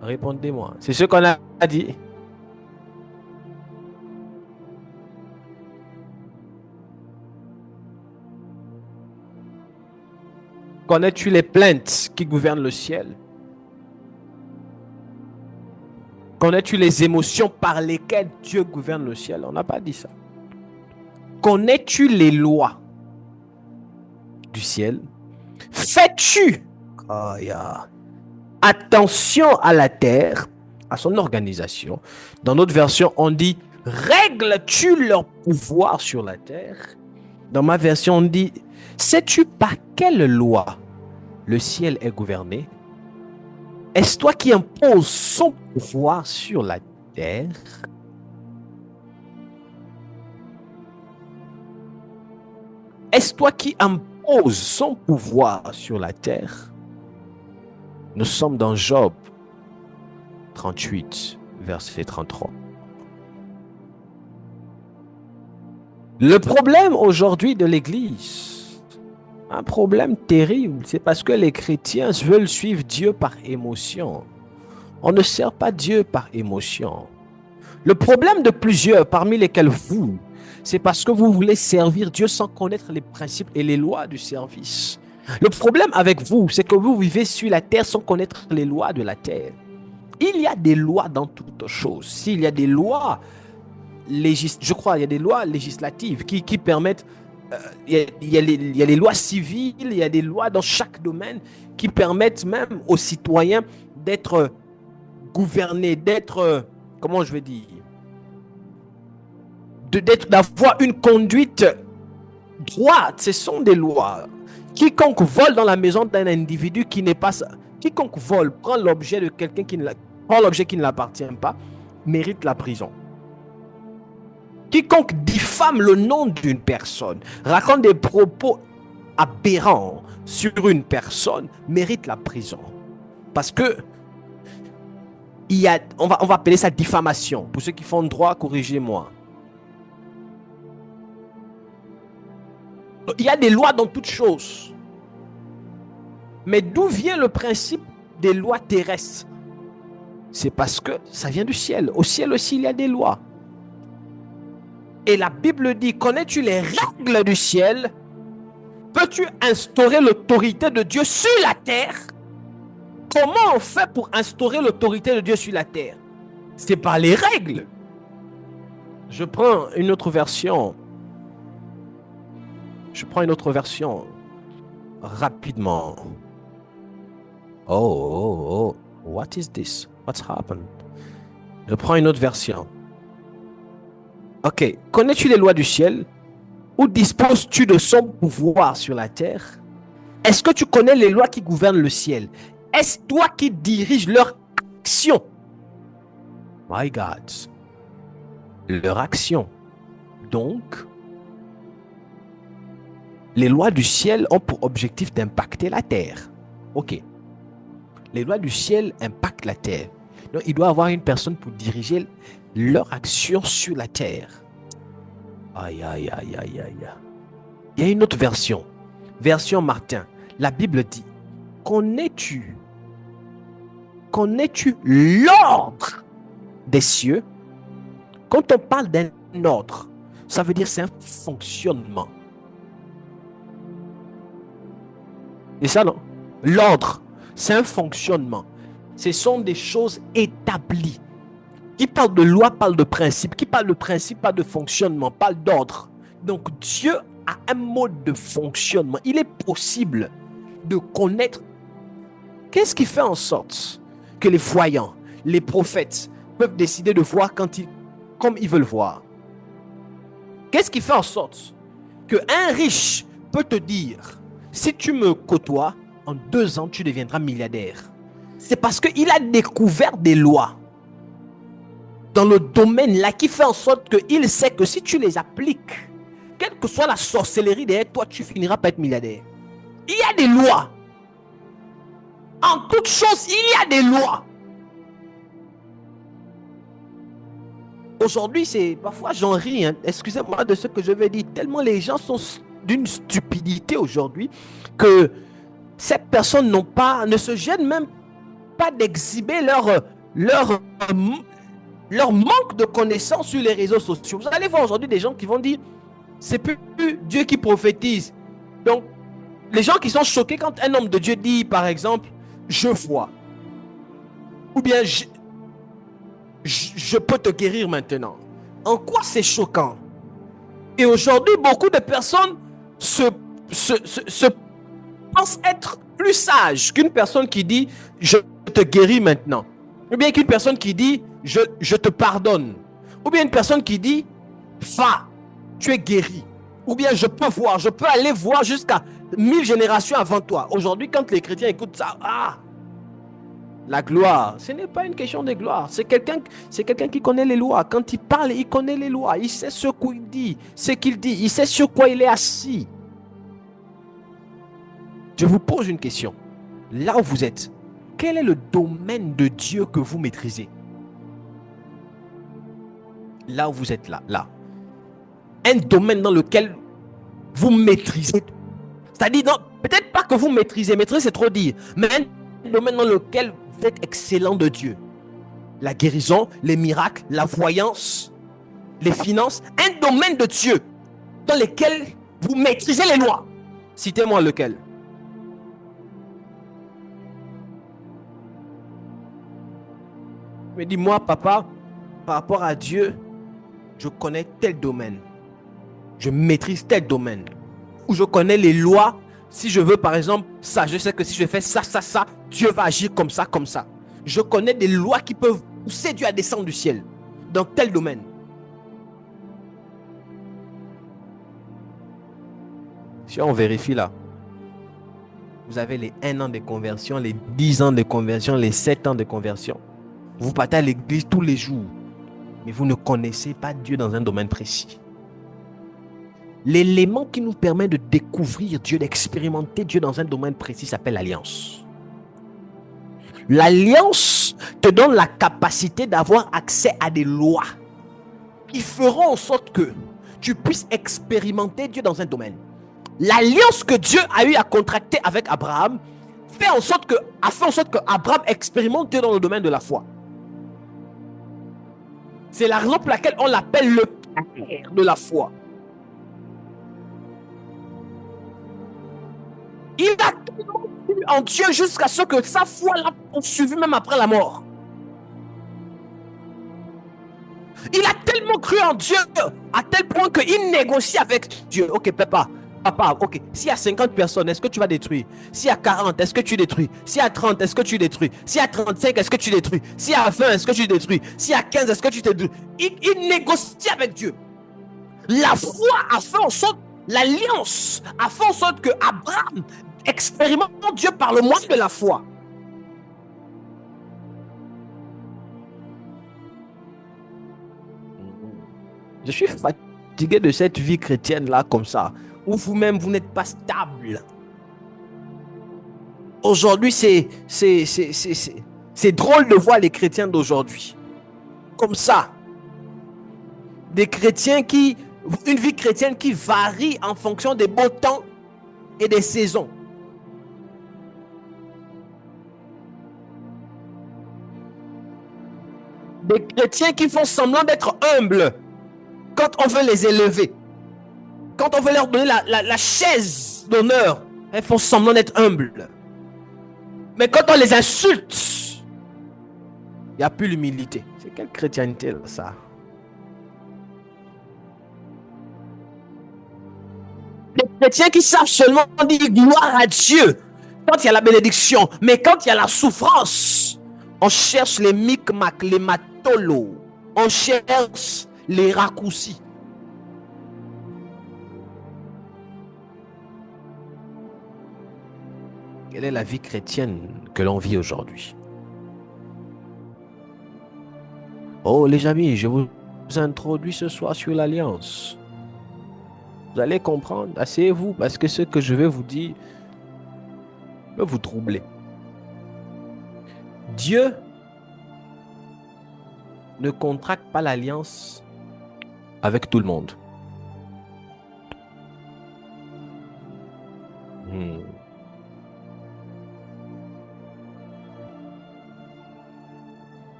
Speaker 2: Répondez-moi. C'est ce qu'on a dit. Connais-tu les plaintes qui gouvernent le ciel? Connais-tu les émotions par lesquelles Dieu gouverne le ciel? On n'a pas dit ça. Connais-tu les lois du ciel? Fais-tu attention à la terre, à son organisation? Dans notre version, on dit règles-tu leur pouvoir sur la terre? Dans ma version, on dit sais-tu par quelle loi le ciel est gouverné? Est-ce toi qui imposes son pouvoir sur la terre? Est-ce toi qui imposes son pouvoir sur la terre? Nous sommes dans Job 38, verset 33. Le problème aujourd'hui de l'Église, un problème terrible, c'est parce que les chrétiens veulent suivre Dieu par émotion. On ne sert pas Dieu par émotion. Le problème de plusieurs, parmi lesquels vous, c'est parce que vous voulez servir Dieu sans connaître les principes et les lois du service. Le problème avec vous, c'est que vous vivez sur la terre sans connaître les lois de la terre. Il y a des lois dans toutes choses. S'il y a des lois, je crois, il y a des lois législatives qui permettent, il y a les lois civiles, il y a des lois dans chaque domaine qui permettent même aux citoyens d'être gouvernés, d'être, comment je vais dire, d'avoir une conduite droite. Ce sont des lois. Quiconque vole dans la maison d'un individu qui n'est pas ça, quiconque vole, prend l'objet de quelqu'un qui ne l'appartient pas, mérite la prison. Quiconque diffame le nom d'une personne, raconte des propos aberrants sur une personne, mérite la prison. Parce que on va appeler ça diffamation. Pour ceux qui font droit, corrigez-moi. Il y a des lois dans toutes choses. Mais d'où vient le principe des lois terrestres? C'est parce que ça vient du ciel. Au ciel aussi, il y a des lois. Et la Bible dit, connais-tu les règles du ciel? Peux-tu instaurer l'autorité de Dieu sur la terre? Comment on fait pour instaurer l'autorité de Dieu sur la terre? C'est par les règles. Je prends une autre version. Rapidement. Oh, what is this? What's happened? Je prends une autre version. Ok, connais-tu les lois du ciel? Où disposes-tu de son pouvoir sur la terre? Est-ce que tu connais les lois qui gouvernent le ciel? Est-ce toi qui diriges leur action? My God. Leur action. Donc, les lois du ciel ont pour objectif d'impacter la terre. Ok. Les lois du ciel impactent la terre. Donc, il doit y avoir une personne pour diriger leur action sur la terre. Aïe, aïe, aïe, aïe, aïe. Il y a une autre version. Version Martin. La Bible dit, connais-tu l'ordre des cieux? Quand on parle d'un ordre, ça veut dire c'est un fonctionnement. C'est ça, non? L'ordre, c'est un fonctionnement. Ce sont des choses établies. Qui parle de loi, parle de principe. Qui parle de principe, parle de fonctionnement, parle d'ordre. Donc Dieu a un mode de fonctionnement. Il est possible de connaître. Qu'est-ce qui fait en sorte que les voyants, les prophètes peuvent décider de voir comme ils veulent voir? Qu'est-ce qui fait en sorte qu'un riche peut te dire, si tu me côtoies, en 2 ans, tu deviendras milliardaire? C'est parce qu'il a découvert des lois dans le domaine là qui fait en sorte qu'il sait que si tu les appliques, quelle que soit la sorcellerie derrière toi, tu finiras par être milliardaire. Il y a des lois. En toute chose, il y a des lois. Aujourd'hui, c'est parfois j'en ris, hein. Excusez-moi de ce que je vais dire, tellement les gens sont d'une stupidité aujourd'hui que ces personnes ne se gênent même pas d'exhiber leur manque de connaissances sur les réseaux sociaux. Vous allez voir aujourd'hui des gens qui vont dire c'est plus Dieu qui prophétise. Donc, les gens qui sont choqués quand un homme de Dieu dit, par exemple, je vois, ou bien je peux te guérir maintenant. En quoi c'est choquant? Et aujourd'hui, beaucoup de personnes se pensent être plus sages qu'une personne qui dit je te guéris maintenant. Ou bien qu'une personne qui dit je te pardonne. Ou bien une personne qui dit va, tu es guéri. Ou bien je peux voir, je peux aller voir jusqu'à 1000 générations avant toi. Aujourd'hui, quand les chrétiens écoutent ça, la gloire, ce n'est pas une question de gloire. C'est quelqu'un qui connaît les lois. Quand il parle, il connaît les lois. Il sait ce qu'il dit, il sait sur quoi il est assis. Je vous pose une question. Là où vous êtes, quel est le domaine de Dieu que vous maîtrisez? Là où vous êtes, là. Un domaine dans lequel vous maîtrisez. C'est-à-dire, peut-être pas que vous maîtrisez c'est trop dire, mais un domaine dans lequel vous êtes excellent de Dieu. La guérison, les miracles, la voyance, les finances. Un domaine de Dieu dans lequel vous maîtrisez les lois. Citez-moi lequel. Mais dis-moi, papa, par rapport à Dieu, je connais tel domaine. Je maîtrise tel domaine. Ou je connais les lois. Si je veux, par exemple, ça, je sais que si je fais ça, Dieu va agir comme ça, comme ça. Je connais des lois qui peuvent pousser Dieu à descendre du ciel. Dans tel domaine. Si on vérifie là, vous avez les 1 an de conversion, les 10 ans de conversion, les 7 ans de conversion. Vous partez à l'église tous les jours, mais vous ne connaissez pas Dieu dans un domaine précis. L'élément qui nous permet de découvrir Dieu, d'expérimenter Dieu dans un domaine précis s'appelle l'alliance. L'alliance te donne la capacité d'avoir accès à des lois qui feront en sorte que tu puisses expérimenter Dieu dans un domaine. L'alliance que Dieu a eu à contracter avec Abraham a fait en sorte que Abraham expérimente Dieu dans le domaine de la foi. C'est la raison pour laquelle on l'appelle le père de la foi. Il a tellement cru en Dieu jusqu'à ce que sa foi l'a poursuivi même après la mort. Il a tellement cru en Dieu à tel point qu'il négocie avec Dieu. Ok, papa, ok. S'il y a 50 personnes, est-ce que tu vas détruire? S'il y a 40, est-ce que tu détruis? S'il y a 30, est-ce que tu détruis? S'il y a 35, est-ce que tu détruis? S'il y a 20, est-ce que tu détruis? S'il y a 15, est-ce que tu détruis? Il négocie avec Dieu. La foi a fait en sorte, l'alliance a fait en sorte que Abraham expérimente Dieu par le moyen de la foi. Je suis fatigué de cette vie chrétienne là comme ça, où vous-même vous n'êtes pas stable. Aujourd'hui, c'est drôle de voir les chrétiens d'aujourd'hui comme ça. Des chrétiens une vie chrétienne qui varie en fonction des beaux temps et des saisons. Des chrétiens qui font semblant d'être humbles quand on veut les élever. Quand on veut leur donner la chaise d'honneur, elles font semblant d'être humbles. Mais quand on les insulte, il n'y a plus l'humilité. C'est quelle chrétienté là, ça? Les chrétiens qui savent seulement dire gloire à Dieu quand il y a la bénédiction, mais quand il y a la souffrance, on cherche les micmacs, les matolos, on cherche les raccourcis. Quelle est la vie chrétienne que l'on vit aujourd'hui? Oh les amis, je vous introduis ce soir sur l'alliance. Vous allez comprendre, asseyez-vous, parce que ce que je vais vous dire peut vous troubler. Dieu ne contracte pas l'alliance avec tout le monde.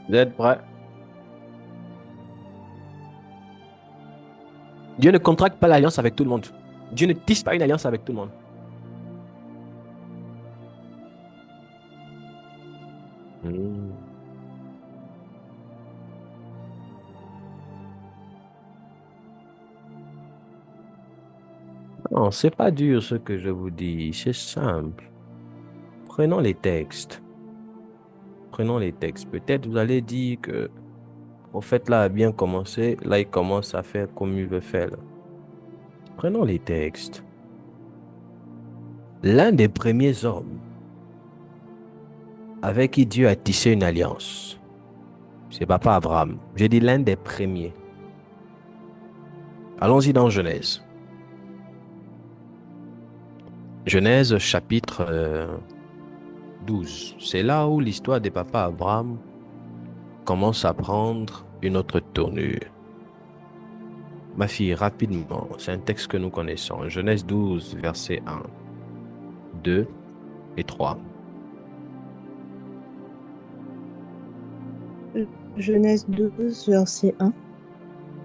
Speaker 2: Vous êtes prêts? Dieu ne contracte pas l'alliance avec tout le monde. Dieu ne tisse pas une alliance avec tout le monde. Non, c'est pas dur ce que je vous dis, c'est simple. Prenons les textes. Prenons les textes. Peut-être vous allez dire que le prophète là a bien commencé, là il commence à faire comme il veut faire. Là. Prenons les textes. L'un des premiers hommes avec qui Dieu a tissé une alliance, c'est papa Abraham. J'ai dit l'un des premiers. Allons-y dans Genèse. Genèse chapitre 12. C'est là où l'histoire des papas Abraham commence à prendre une autre tournure. Ma fille, rapidement, c'est un texte que nous connaissons. Genèse 12, versets 1, 2 et 3.
Speaker 3: Genèse 12, verset 1.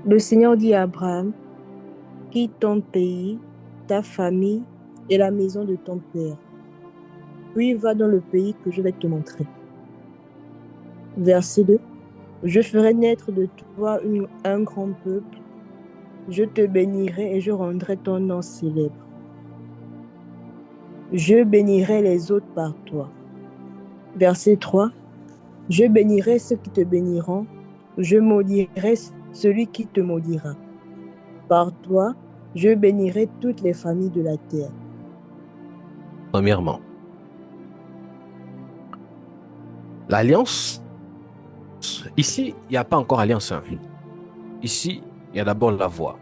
Speaker 3: Le Seigneur dit à Abraham, quitte ton pays, ta famille et la maison de ton père. Puis va dans le pays que je vais te montrer. Verset 2. Je ferai naître de toi un grand peuple. Je te bénirai et je rendrai ton nom célèbre. Je bénirai les autres par toi. Verset 3. Je bénirai ceux qui te béniront. Je maudirai celui qui te maudira. Par toi, je bénirai toutes les familles de la terre.
Speaker 2: Premièrement, l'alliance, ici, il n'y a pas encore alliance. Hein. Ici, il y a d'abord la voix.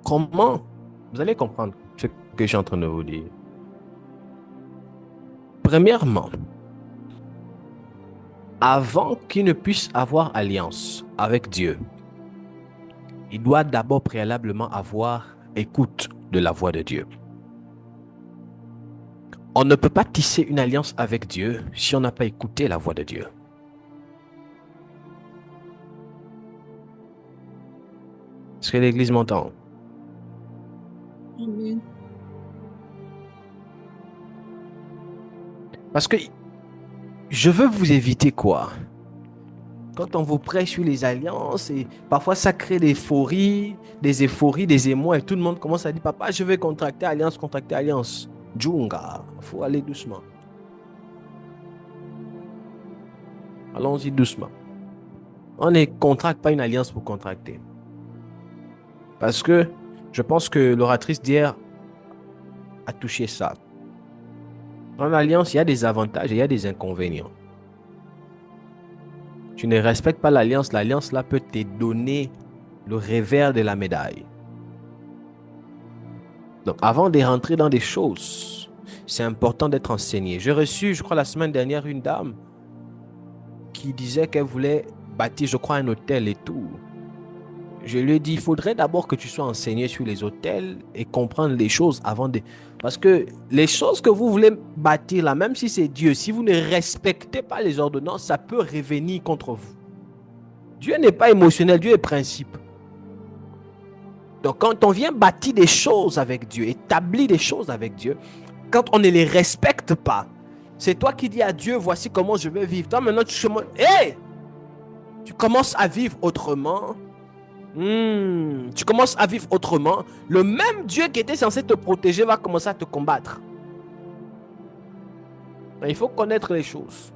Speaker 2: Comment? Vous allez comprendre ce que je suis en train de vous dire. Premièrement, avant qu'il ne puisse avoir alliance avec Dieu, il doit d'abord préalablement avoir écoute de la voix de Dieu. On ne peut pas tisser une alliance avec Dieu si on n'a pas écouté la voix de Dieu. Est-ce que l'Église m'entend?
Speaker 5: Amen.
Speaker 2: Parce que je veux vous éviter quoi? Quand on vous prêche sur les alliances, et parfois ça crée des euphories, des émois, et tout le monde commence à dire, papa, je vais contracter alliance. Djunga, il faut aller doucement. Allons-y doucement. On ne contracte pas une alliance pour contracter. Parce que je pense que l'oratrice d'hier a touché ça. Dans l'alliance, il y a des avantages et il y a des inconvénients. Tu ne respectes pas l'alliance, l'alliance là peut te donner le revers de la médaille. Donc, avant de rentrer dans des choses, c'est important d'être enseigné. J'ai reçu, je crois, la semaine dernière, une dame qui disait qu'elle voulait bâtir, je crois, un hôtel et tout. Je lui ai dit, il faudrait d'abord que tu sois enseigné sur les hôtels et comprendre les choses avant de... Parce que les choses que vous voulez bâtir là, même si c'est Dieu, si vous ne respectez pas les ordonnances, ça peut revenir contre vous. Dieu n'est pas émotionnel, Dieu est principe. Donc, quand on vient bâtir des choses avec Dieu, établir des choses avec Dieu, quand on ne les respecte pas, c'est toi qui dis à Dieu, voici comment je vais vivre. Toi, maintenant, tu commences à vivre autrement. Tu commences à vivre autrement. Le même Dieu qui était censé te protéger va commencer à te combattre. Il faut connaître les choses.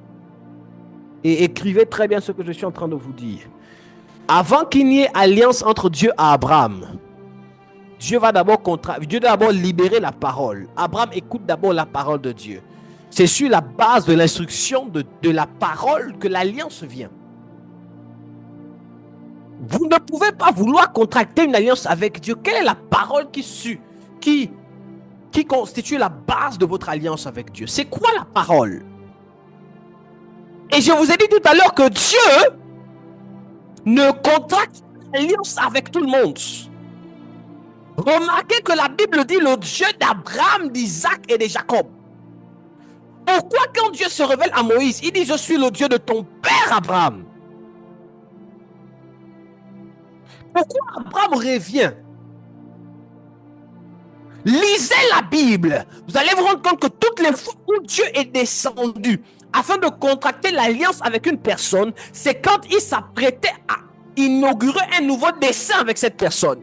Speaker 2: Et écrivez très bien ce que je suis en train de vous dire. Avant qu'il n'y ait alliance entre Dieu et Abraham, Dieu va d'abord libérer la parole. Abraham écoute d'abord la parole de Dieu. C'est sur la base de l'instruction de la parole que l'alliance vient. Vous ne pouvez pas vouloir contracter une alliance avec Dieu. Quelle est la parole qui constitue la base de votre alliance avec Dieu? C'est quoi la parole? Et je vous ai dit tout à l'heure que Dieu ne contracte pas alliance avec tout le monde. Remarquez que la Bible dit le Dieu d'Abraham, d'Isaac et de Jacob. Pourquoi quand Dieu se révèle à Moïse, il dit je suis le Dieu de ton père Abraham? Pourquoi Abraham revient? Lisez la Bible. Vous allez vous rendre compte que toutes les fois où Dieu est descendu afin de contracter l'alliance avec une personne, c'est quand il s'apprêtait à inaugurer un nouveau dessein avec cette personne.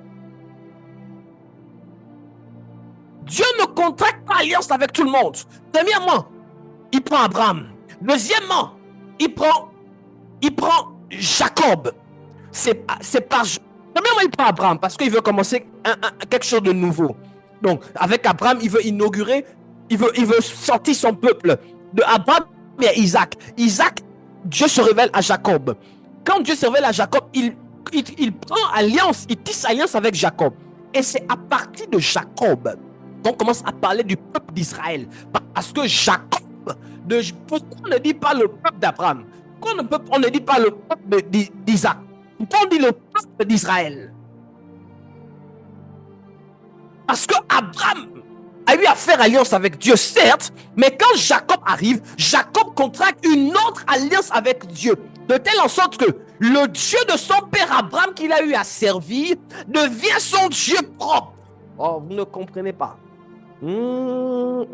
Speaker 2: Dieu ne contracte pas alliance avec tout le monde. Premièrement, il prend Abraham. Deuxièmement, il prend Jacob. Premièrement, il prend Abraham parce qu'il veut commencer quelque chose de nouveau. Donc, avec Abraham, il veut inaugurer, il veut sortir son peuple. De Abraham et Isaac. Isaac, Dieu se révèle à Jacob. Quand Dieu se révèle à Jacob, il prend alliance, il tisse alliance avec Jacob. Et c'est à partir de Jacob qu'on commence à parler du peuple d'Israël. Parce que Jacob, pourquoi on ne dit pas le peuple d'Abraham? Pourquoi on ne dit pas le peuple d'Isaac? Pourquoi on dit le peuple d'Israël? Parce que Abraham a eu à faire alliance avec Dieu, certes, mais quand Jacob arrive, Jacob contracte une autre alliance avec Dieu, de telle en sorte que le Dieu de son père Abraham qu'il a eu à servir devient son Dieu propre. Oh, vous ne comprenez pas. Oh,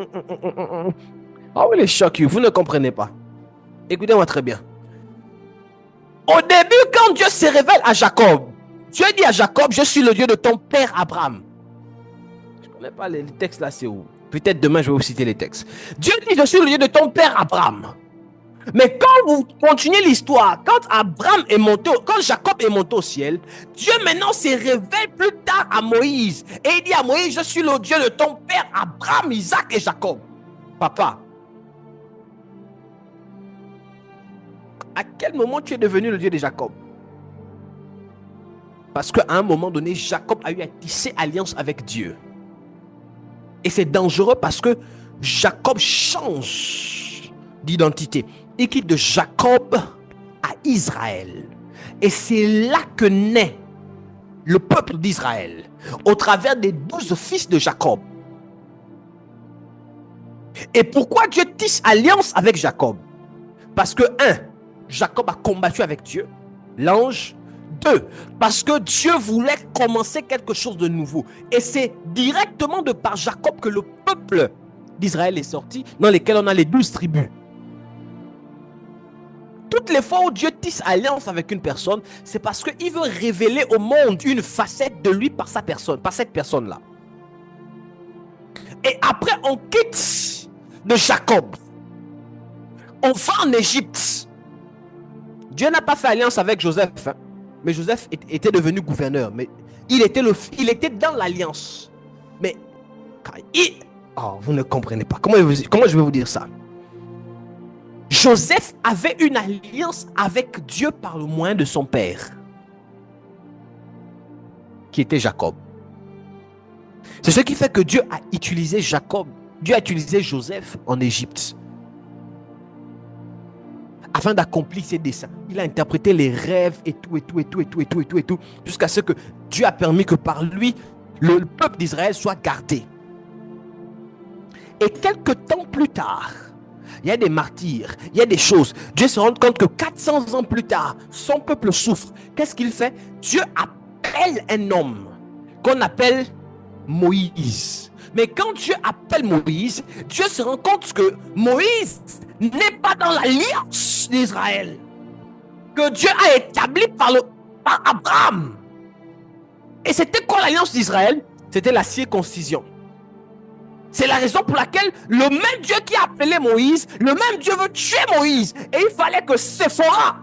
Speaker 2: il est choqué, vous ne comprenez pas. Écoutez-moi très bien. Au début, quand Dieu se révèle à Jacob, Dieu dit à Jacob, je suis le Dieu de ton père Abraham. Je ne connais pas les textes là, c'est où? Peut-être demain, je vais vous citer les textes. Dieu dit, je suis le Dieu de ton père Abraham. Mais quand vous continuez l'histoire, quand Jacob est monté au ciel, Dieu maintenant se révèle plus tard à Moïse. Et il dit à Moïse, je suis le Dieu de ton père Abraham, Isaac et Jacob. Papa, à quel moment tu es devenu le Dieu de Jacob? Parce qu'à un moment donné, Jacob a eu à tisser alliance avec Dieu. Et c'est dangereux parce que Jacob change d'identité. Il quitte de Jacob à Israël. Et c'est là que naît le peuple d'Israël, au travers des 12 fils de Jacob. Et pourquoi Dieu tisse alliance avec Jacob? Parce que, Jacob a combattu avec Dieu, l'ange. 2, parce que Dieu voulait commencer quelque chose de nouveau. Et c'est directement de par Jacob que le peuple d'Israël est sorti, dans lesquels on a les 12 tribus. Toutes les fois où Dieu tisse alliance avec une personne, c'est parce qu'il veut révéler au monde une facette de lui par sa personne, par cette personne-là. Et après, on quitte de Jacob. On va en Égypte. Dieu n'a pas fait alliance avec Joseph, hein. Mais Joseph était devenu gouverneur. Mais il était dans l'alliance. Mais vous ne comprenez pas. Comment je vais vous dire ça? Joseph avait une alliance avec Dieu par le moyen de son père, qui était Jacob. C'est ce qui fait que Dieu a utilisé Jacob. Dieu a utilisé Joseph en Égypte afin d'accomplir ses desseins. Il a interprété les rêves et tout, jusqu'à ce que Dieu a permis que par lui, le peuple d'Israël soit gardé. Et quelques temps plus tard, il y a des martyrs, il y a des choses. Dieu se rend compte que 400 ans plus tard, son peuple souffre. Qu'est-ce qu'il fait? Dieu appelle un homme qu'on appelle Moïse. Mais quand Dieu appelle Moïse, Dieu se rend compte que Moïse n'est pas dans l'alliance d'Israël que Dieu a établie par Abraham. Et c'était quoi l'alliance d'Israël? C'était la circoncision. C'est la raison pour laquelle le même Dieu qui a appelé Moïse, le même Dieu veut tuer Moïse. Et il fallait que Séphora,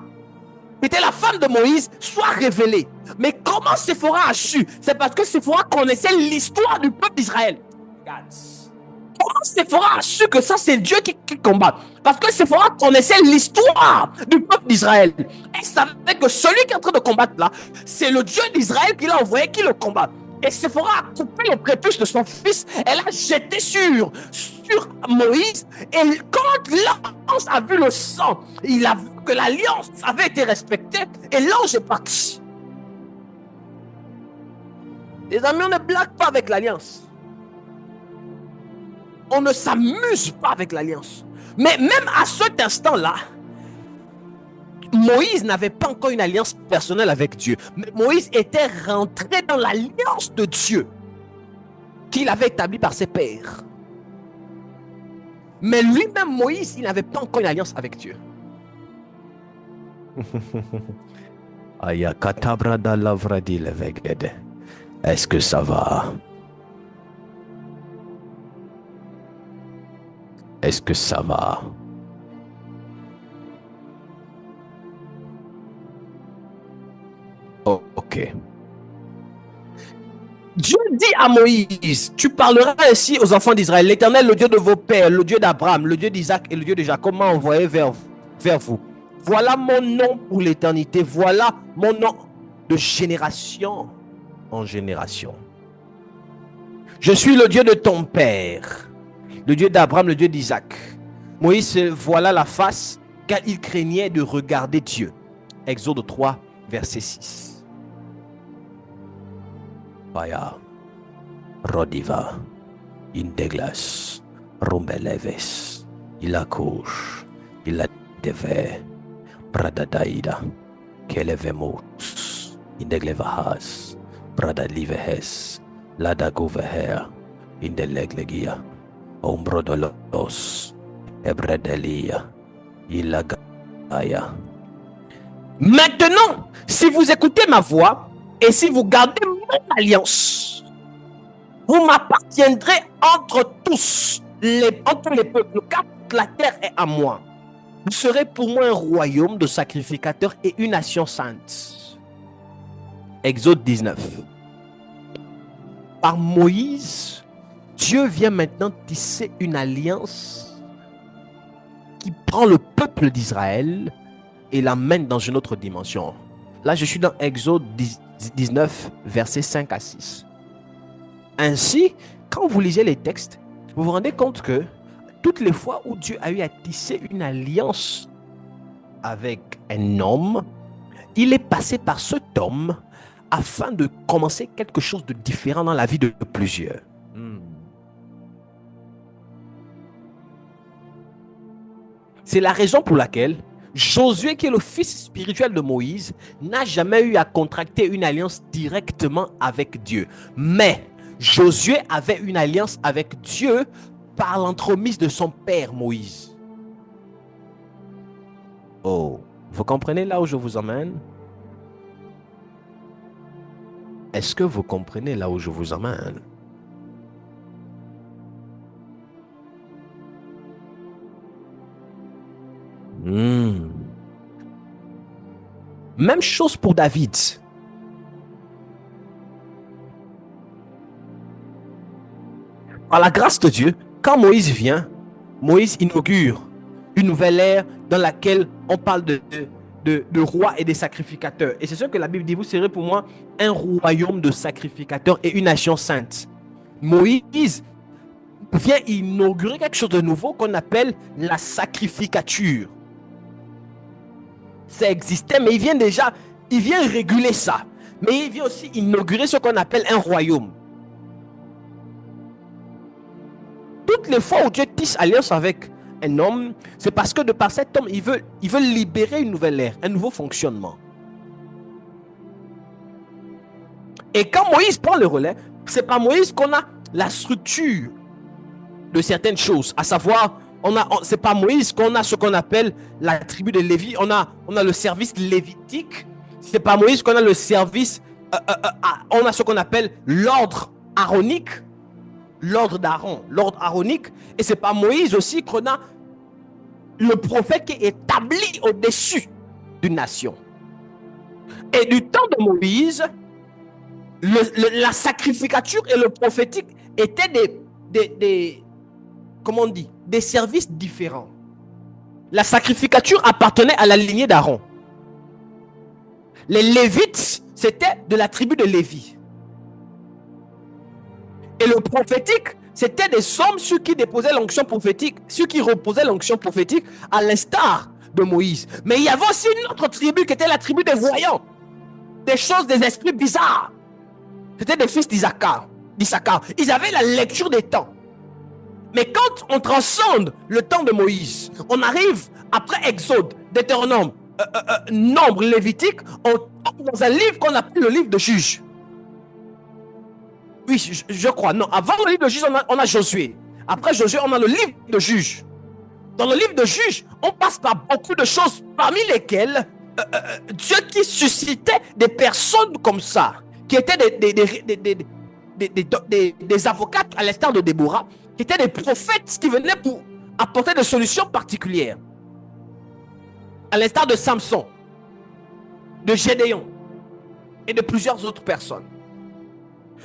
Speaker 2: qui était la femme de Moïse, soit révélée. Mais comment Séphora a su? C'est parce que Séphora connaissait l'histoire du peuple d'Israël. Comment Séphora a su que ça c'est Dieu qui combat? Parce que Séphora connaissait l'histoire du peuple d'Israël. Elle savait que celui qui est en train de combattre là, c'est le Dieu d'Israël qui l'a envoyé, qui le combat. Et Séphora a coupé le prépuce de son fils. Elle a jeté sur sur Moïse. Et quand l'ange a vu le sang, il a vu que l'alliance avait été respectée et l'ange est parti. Les amis, on ne blague pas avec l'alliance. On ne s'amuse pas avec l'alliance. Mais même à cet instant-là, Moïse n'avait pas encore une alliance personnelle avec Dieu. Mais Moïse était rentré dans l'alliance de Dieu qu'il avait établie par ses pères. Mais lui-même, Moïse, il n'avait pas encore une alliance avec Dieu. Est-ce que ça va? Est-ce que ça va? Oh, ok. Dieu dit à Moïse, tu parleras ainsi aux enfants d'Israël. L'Éternel, le Dieu de vos pères, le Dieu d'Abraham, le Dieu d'Isaac et le Dieu de Jacob m'a envoyé vers vous. Voilà mon nom pour l'éternité. Voilà mon nom de génération en génération. Je suis le Dieu de ton père, le Dieu d'Abraham, le Dieu d'Isaac. Moïse se voila la face car il craignait de regarder Dieu. Exode 3, verset 6. Vaya, Rodiva, Indeglas, Rumbeleves, Ilakush, Iladeve, Bradadaida, Kelevemus, Indeglevahas, Bradalivehes, Ladagoveher, Indeleglegia, Ombrodolos, Ebredelia, Ilagaya. Maintenant, si vous écoutez ma voix et si vous gardez mon alliance, vous m'appartiendrez entre tous, entre les peuples, car toute la terre est à moi. Vous serez pour moi un royaume de sacrificateurs et une nation sainte. Exode 19. Par Moïse, Dieu vient maintenant tisser une alliance qui prend le peuple d'Israël et l'amène dans une autre dimension. Là, je suis dans Exode 19, versets 5 à 6. Ainsi, quand vous lisez les textes, vous vous rendez compte que toutes les fois où Dieu a eu à tisser une alliance avec un homme, il est passé par cet homme afin de commencer quelque chose de différent dans la vie de plusieurs. C'est la raison pour laquelle Josué, qui est le fils spirituel de Moïse, n'a jamais eu à contracter une alliance directement avec Dieu. Mais Josué avait une alliance avec Dieu par l'entremise de son père Moïse. Oh, vous comprenez là où je vous emmène? Est-ce que vous comprenez là où je vous emmène? Même chose pour David. Par la grâce de Dieu, quand Moïse vient, Moïse inaugure une nouvelle ère dans laquelle on parle de rois et des sacrificateurs. Et c'est ce que la Bible dit, vous serez pour moi un royaume de sacrificateurs et une nation sainte. Moïse vient inaugurer quelque chose de nouveau qu'on appelle la sacrificature. Ça existait, mais il vient réguler ça. Mais il vient aussi inaugurer ce qu'on appelle un royaume. Toutes les fois où Dieu tisse alliance avec un homme, c'est parce que de par cet homme, il veut libérer une nouvelle ère, un nouveau fonctionnement. Et quand Moïse prend le relais, c'est par Moïse qu'on a la structure de certaines choses, à savoir, c'est par Moïse qu'on a ce qu'on appelle la tribu de Lévi, on a le service lévitique, c'est par Moïse qu'on a le service, on a ce qu'on appelle l'ordre aaronique, l'ordre d'Aaron, l'ordre aaronique, et c'est par Moïse aussi qu'on a le prophète qui est établi au-dessus d'une nation. Et du temps de Moïse, la sacrificature et le prophétique étaient comment on dit, des services différents. La sacrificature appartenait à la lignée d'Aaron. Les Lévites, c'était de la tribu de Lévi. Et le prophétique, c'était des hommes sur qui déposaient l'onction prophétique, sur qui reposait l'onction prophétique, à l'instar de Moïse. Mais il y avait aussi une autre tribu qui était la tribu des voyants, des choses, des esprits bizarres. C'était des fils d'Issachar. Ils avaient la lecture des temps. Mais quand on transcende le temps de Moïse, on arrive après Exode, Deutéronome, Nombre, Lévitique, on tombe dans un livre qu'on appelle le livre de Juges. Oui, je crois. Non, avant le livre de Juges, on a Josué. Après Josué, on a le livre de Juges. Dans le livre de Juges, on passe par beaucoup de choses, parmi lesquelles Dieu qui suscitait des personnes comme ça, qui étaient des avocates à l'instar de Déborah, qui étaient des prophètes qui venaient pour apporter des solutions particulières. À l'instar de Samson, de Gédéon et de plusieurs autres personnes.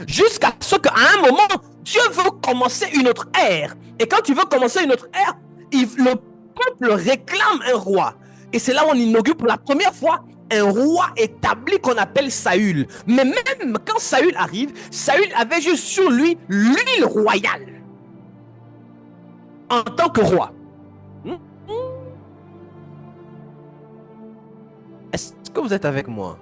Speaker 2: Jusqu'à ce qu'à un moment, Dieu veut commencer une autre ère. Et quand il veut commencer une autre ère, le peuple réclame un roi. Et c'est là où on inaugure pour la première fois un roi établi qu'on appelle Saül. Mais même quand Saül arrive, Saül avait juste sur lui l'huile royale en tant que roi. Est-ce que vous êtes avec moi?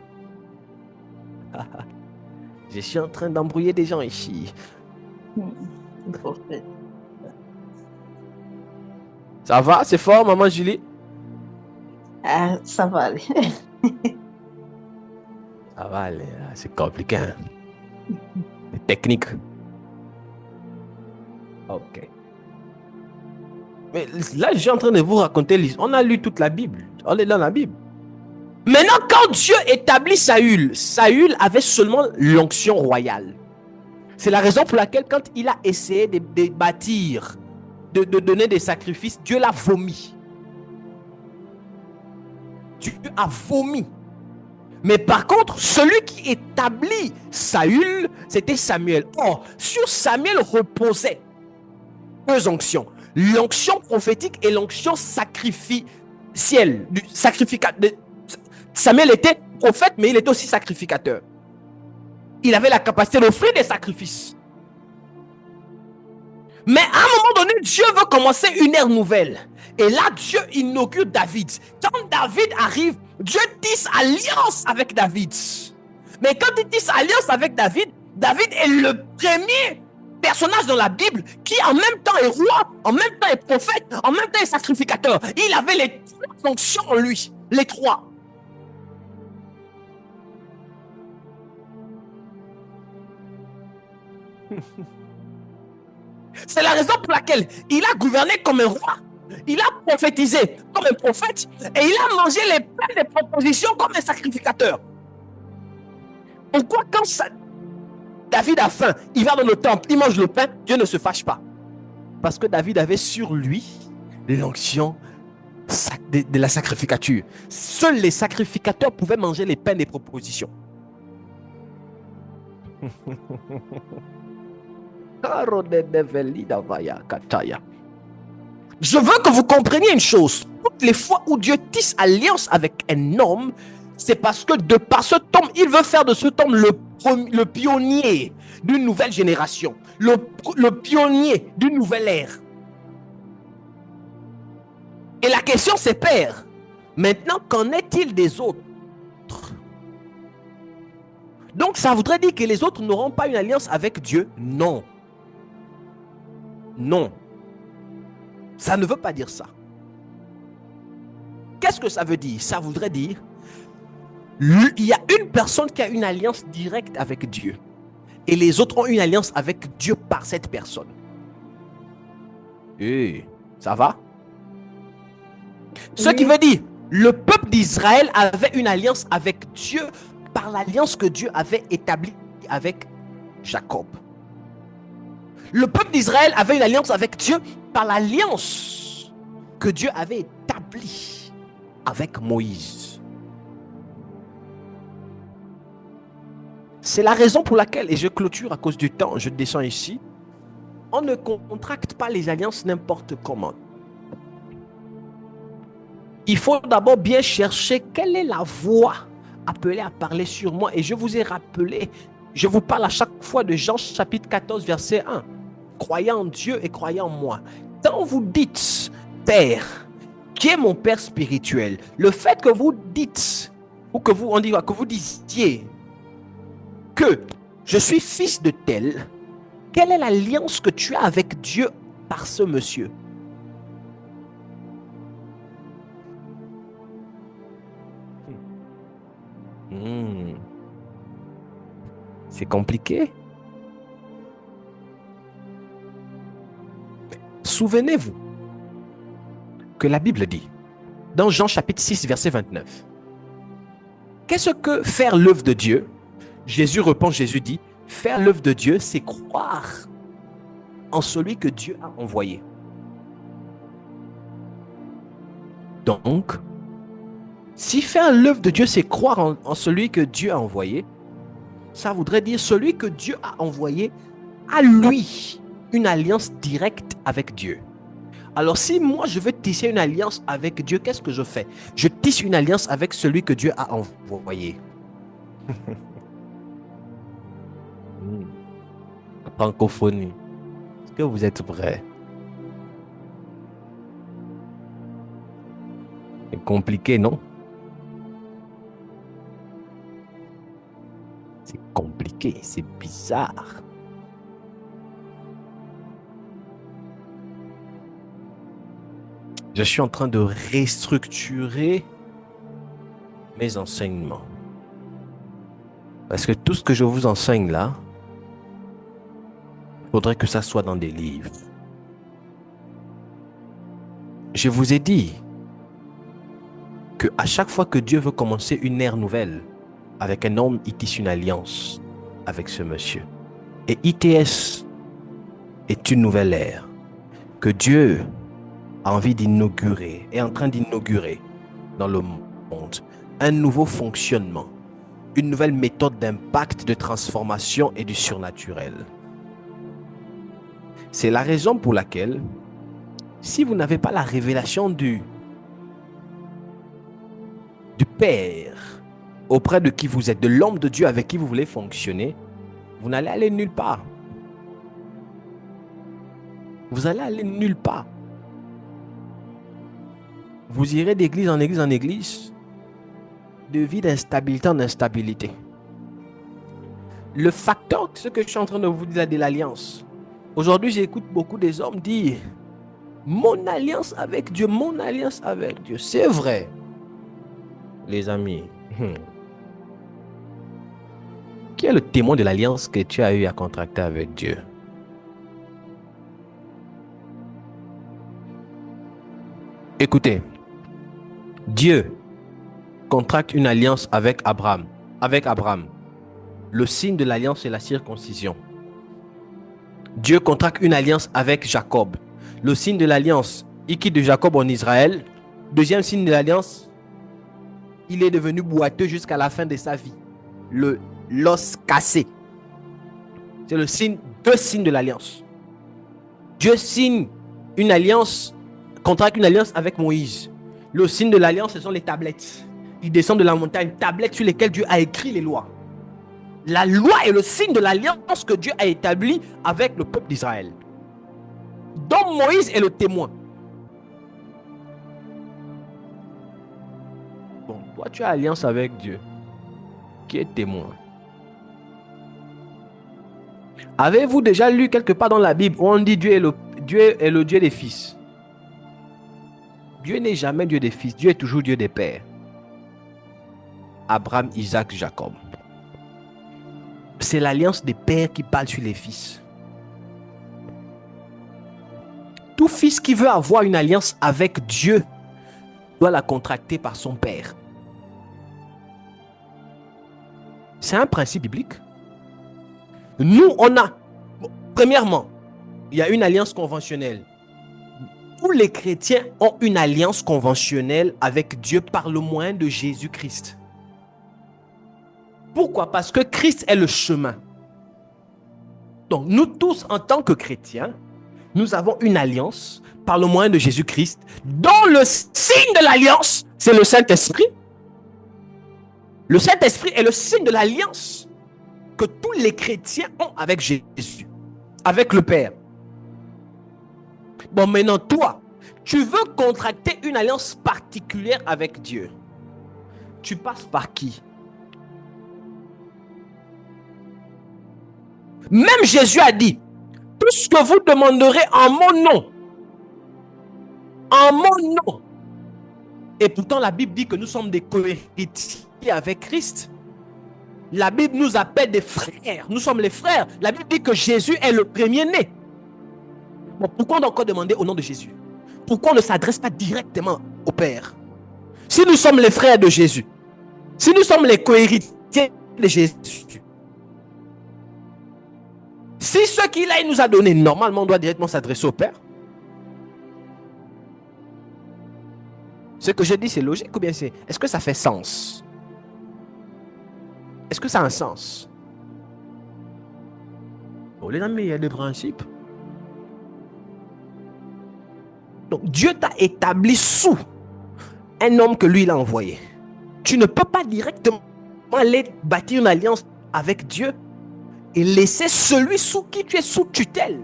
Speaker 2: Je suis en train d'embrouiller des gens ici. Ça va? C'est fort, maman Julie?
Speaker 8: Ah, ça va aller.
Speaker 2: Ça va aller, c'est compliqué. Hein? C'est technique. Ok. Mais là, je suis en train de vous raconter l'histoire. On a lu toute la Bible. On est dans la Bible. Maintenant, quand Dieu établit Saül, Saül avait seulement l'onction royale. C'est la raison pour laquelle, quand il a essayé de bâtir, de donner des sacrifices, Dieu l'a vomi. Dieu a vomi. Mais par contre, celui qui établit Saül, c'était Samuel. Or, sur Samuel reposaient deux onctions. L'onction prophétique et l'onction sacrificielle. Samuel était prophète, mais il était aussi sacrificateur. Il avait la capacité d'offrir des sacrifices. Mais à un moment donné, Dieu veut commencer une ère nouvelle. Et là, Dieu inaugure David. Quand David arrive, Dieu tisse alliance avec David. Mais quand il tisse alliance avec David, David est le premier personnage dans la Bible qui en même temps est roi, en même temps est prophète, en même temps est sacrificateur. Il avait les trois fonctions en lui. Les trois. C'est la raison pour laquelle il a gouverné comme un roi, il a prophétisé comme un prophète et il a mangé les pains des propositions comme un sacrificateur. Pourquoi quand David a faim, il va dans le temple, il mange le pain, Dieu ne se fâche pas? Parce que David avait sur lui l'onction de la sacrificature. Seuls les sacrificateurs pouvaient manger les pains des propositions. Je veux que vous compreniez une chose. Toutes les fois où Dieu tisse alliance avec un homme, c'est parce que de par cet homme, il veut faire de cet homme le pionnier d'une nouvelle génération, le pionnier d'une nouvelle ère. Et la question c'est, Père, maintenant qu'en est-il des autres? Donc ça voudrait dire que les autres n'auront pas une alliance avec Dieu? Non. Non. Ça ne veut pas dire ça. Qu'est-ce que ça veut dire? Ça voudrait dire il y a une personne qui a une alliance directe avec Dieu. Et les autres ont une alliance avec Dieu par cette personne. Et ça va? Ce qui veut dire, le peuple d'Israël avait une alliance avec Dieu par l'alliance que Dieu avait établie avec Jacob. Le peuple d'Israël avait une alliance avec Dieu par l'alliance que Dieu avait établie avec Moïse. C'est la raison pour laquelle, et je clôture à cause du temps, je descends ici, on ne contracte pas les alliances n'importe comment. Il faut d'abord bien chercher quelle est la voix appelée à parler sur moi. Et je vous ai rappelé je vous parle à chaque fois de Jean chapitre 14, verset 1. Croyant en Dieu et croyant en moi. Quand vous dites, Père, qui est mon Père spirituel, le fait que vous dites, ou que vous disiez que je suis fils de tel, quelle est l'alliance que tu as avec Dieu par ce monsieur? C'est compliqué. Souvenez-vous que la Bible dit, dans Jean chapitre 6, verset 29, qu'est-ce que faire l'œuvre de Dieu? Jésus répond, Jésus dit, faire l'œuvre de Dieu, c'est croire en celui que Dieu a envoyé. Donc, si faire l'œuvre de Dieu, c'est croire en celui que Dieu a envoyé, ça voudrait dire celui que Dieu a envoyé a lui une alliance directe avec Dieu. Alors si moi je veux tisser une alliance avec Dieu, qu'est-ce que je fais? Je tisse une alliance avec celui que Dieu a envoyé. Francophonie. Est-ce que vous êtes prêts? C'est compliqué, non? C'est compliqué, c'est bizarre. Je suis en train de restructurer mes enseignements. Parce que tout ce que je vous enseigne là, il faudrait que ça soit dans des livres. Je vous ai dit que à chaque fois que Dieu veut commencer une ère nouvelle, avec un homme, il tisse une alliance avec ce monsieur. Et ITS est une nouvelle ère que Dieu a envie d'inaugurer, est en train d'inaugurer dans le monde. Un nouveau fonctionnement, une nouvelle méthode d'impact, de transformation et du surnaturel. C'est la raison pour laquelle, si vous n'avez pas la révélation du Père, auprès de qui vous êtes, de l'homme de Dieu avec qui vous voulez fonctionner, vous n'allez aller nulle part. Vous allez aller nulle part. Vous irez d'église en église en église, de vie d'instabilité en instabilité. Le facteur, ce que je suis en train de vous dire de l'alliance. Aujourd'hui, j'écoute beaucoup des hommes dire mon alliance avec Dieu, mon alliance avec Dieu. C'est vrai, les amis. Qui est le témoin de l'alliance que tu as eu à contracter avec Dieu? Écoutez, Dieu contracte une alliance avec Abraham. Le signe de l'alliance, c'est la circoncision. Dieu contracte une alliance avec Jacob. Le signe de l'alliance, il quitte de Jacob en Israël. Deuxième signe de l'alliance, il est devenu boiteux jusqu'à la fin de sa vie. L'os cassé. C'est le signe, deux signes de l'alliance. Dieu signe une alliance, contracte une alliance avec Moïse. Le signe de l'alliance, ce sont les tablettes. Il descend de la montagne, tablettes sur lesquelles Dieu a écrit les lois. La loi est le signe de l'alliance que Dieu a établie avec le peuple d'Israël. Donc Moïse est le témoin. Bon, toi tu as alliance avec Dieu. Qui est témoin? Avez-vous déjà lu quelque part dans la Bible où on dit Dieu est le Dieu des fils? Dieu n'est jamais Dieu des fils. Dieu est toujours Dieu des pères. Abraham, Isaac, Jacob. C'est l'alliance des pères qui parle sur les fils. Tout fils qui veut avoir une alliance avec Dieu doit la contracter par son père. C'est un principe biblique. Nous, premièrement, il y a une alliance conventionnelle. Tous les chrétiens ont une alliance conventionnelle avec Dieu par le moyen de Jésus-Christ. Pourquoi? Parce que Christ est le chemin. Donc, nous tous, en tant que chrétiens, nous avons une alliance par le moyen de Jésus-Christ, dont le signe de l'alliance, c'est le Saint-Esprit. Le Saint-Esprit est le signe de l'alliance que tous les chrétiens ont avec Jésus, avec le Père. Bon, maintenant, toi, tu veux contracter une alliance particulière avec Dieu. Tu passes par qui? Même Jésus a dit, tout ce que vous demanderez en mon nom, en mon nom. Et pourtant, la Bible dit que nous sommes des cohéritiers avec Christ. La Bible nous appelle des frères. Nous sommes les frères. La Bible dit que Jésus est le premier-né. Bon, pourquoi on doit encore demander au nom de Jésus? Pourquoi on ne s'adresse pas directement au Père? Si nous sommes les frères de Jésus, si nous sommes les cohéritiers de Jésus, si ce qu'il a, il nous a donné, normalement, on doit directement s'adresser au Père. Ce que je dis, c'est logique ou bien c'est... Est-ce que ça fait sens? Est-ce que ça a un sens? Oh les amis, il y a des principes. Donc Dieu t'a établi sous un homme que lui il a envoyé. Tu ne peux pas directement aller bâtir une alliance avec Dieu et laisser celui sous qui tu es sous tutelle.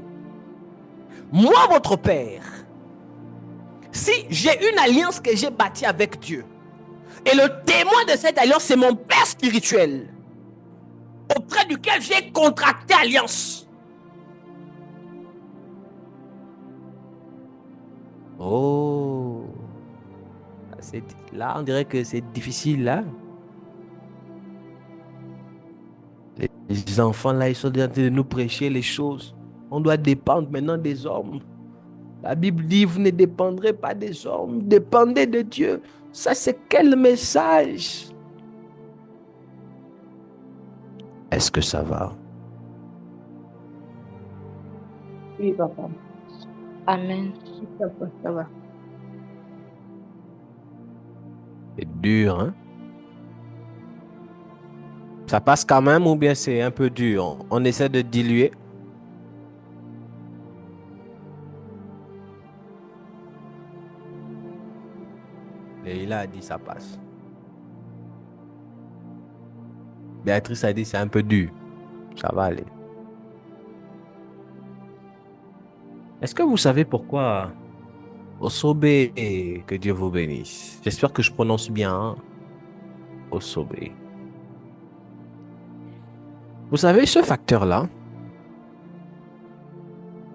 Speaker 2: Moi, votre Père, si j'ai une alliance que j'ai bâtie avec Dieu, et le témoin de cette alliance, c'est mon Père spirituel, auprès duquel j'ai contracté alliance. Oh, là, on dirait que c'est difficile, là. Les enfants, là, ils sont en train de nous prêcher les choses. On doit dépendre maintenant des hommes. La Bible dit, vous ne dépendrez pas des hommes, dépendez de Dieu. Ça, c'est quel message? Est-ce que ça va?
Speaker 8: Oui, papa.
Speaker 5: Amen.
Speaker 8: Ça va.
Speaker 2: C'est dur, hein? Ça passe quand même ou bien c'est un peu dur? On essaie de diluer. Et il a dit ça passe. Béatrice a dit c'est un peu dur. Ça va aller. Est-ce que vous savez pourquoi Osobé, que Dieu vous bénisse. J'espère que je prononce bien, hein? Osobé. Vous savez, ce facteur-là,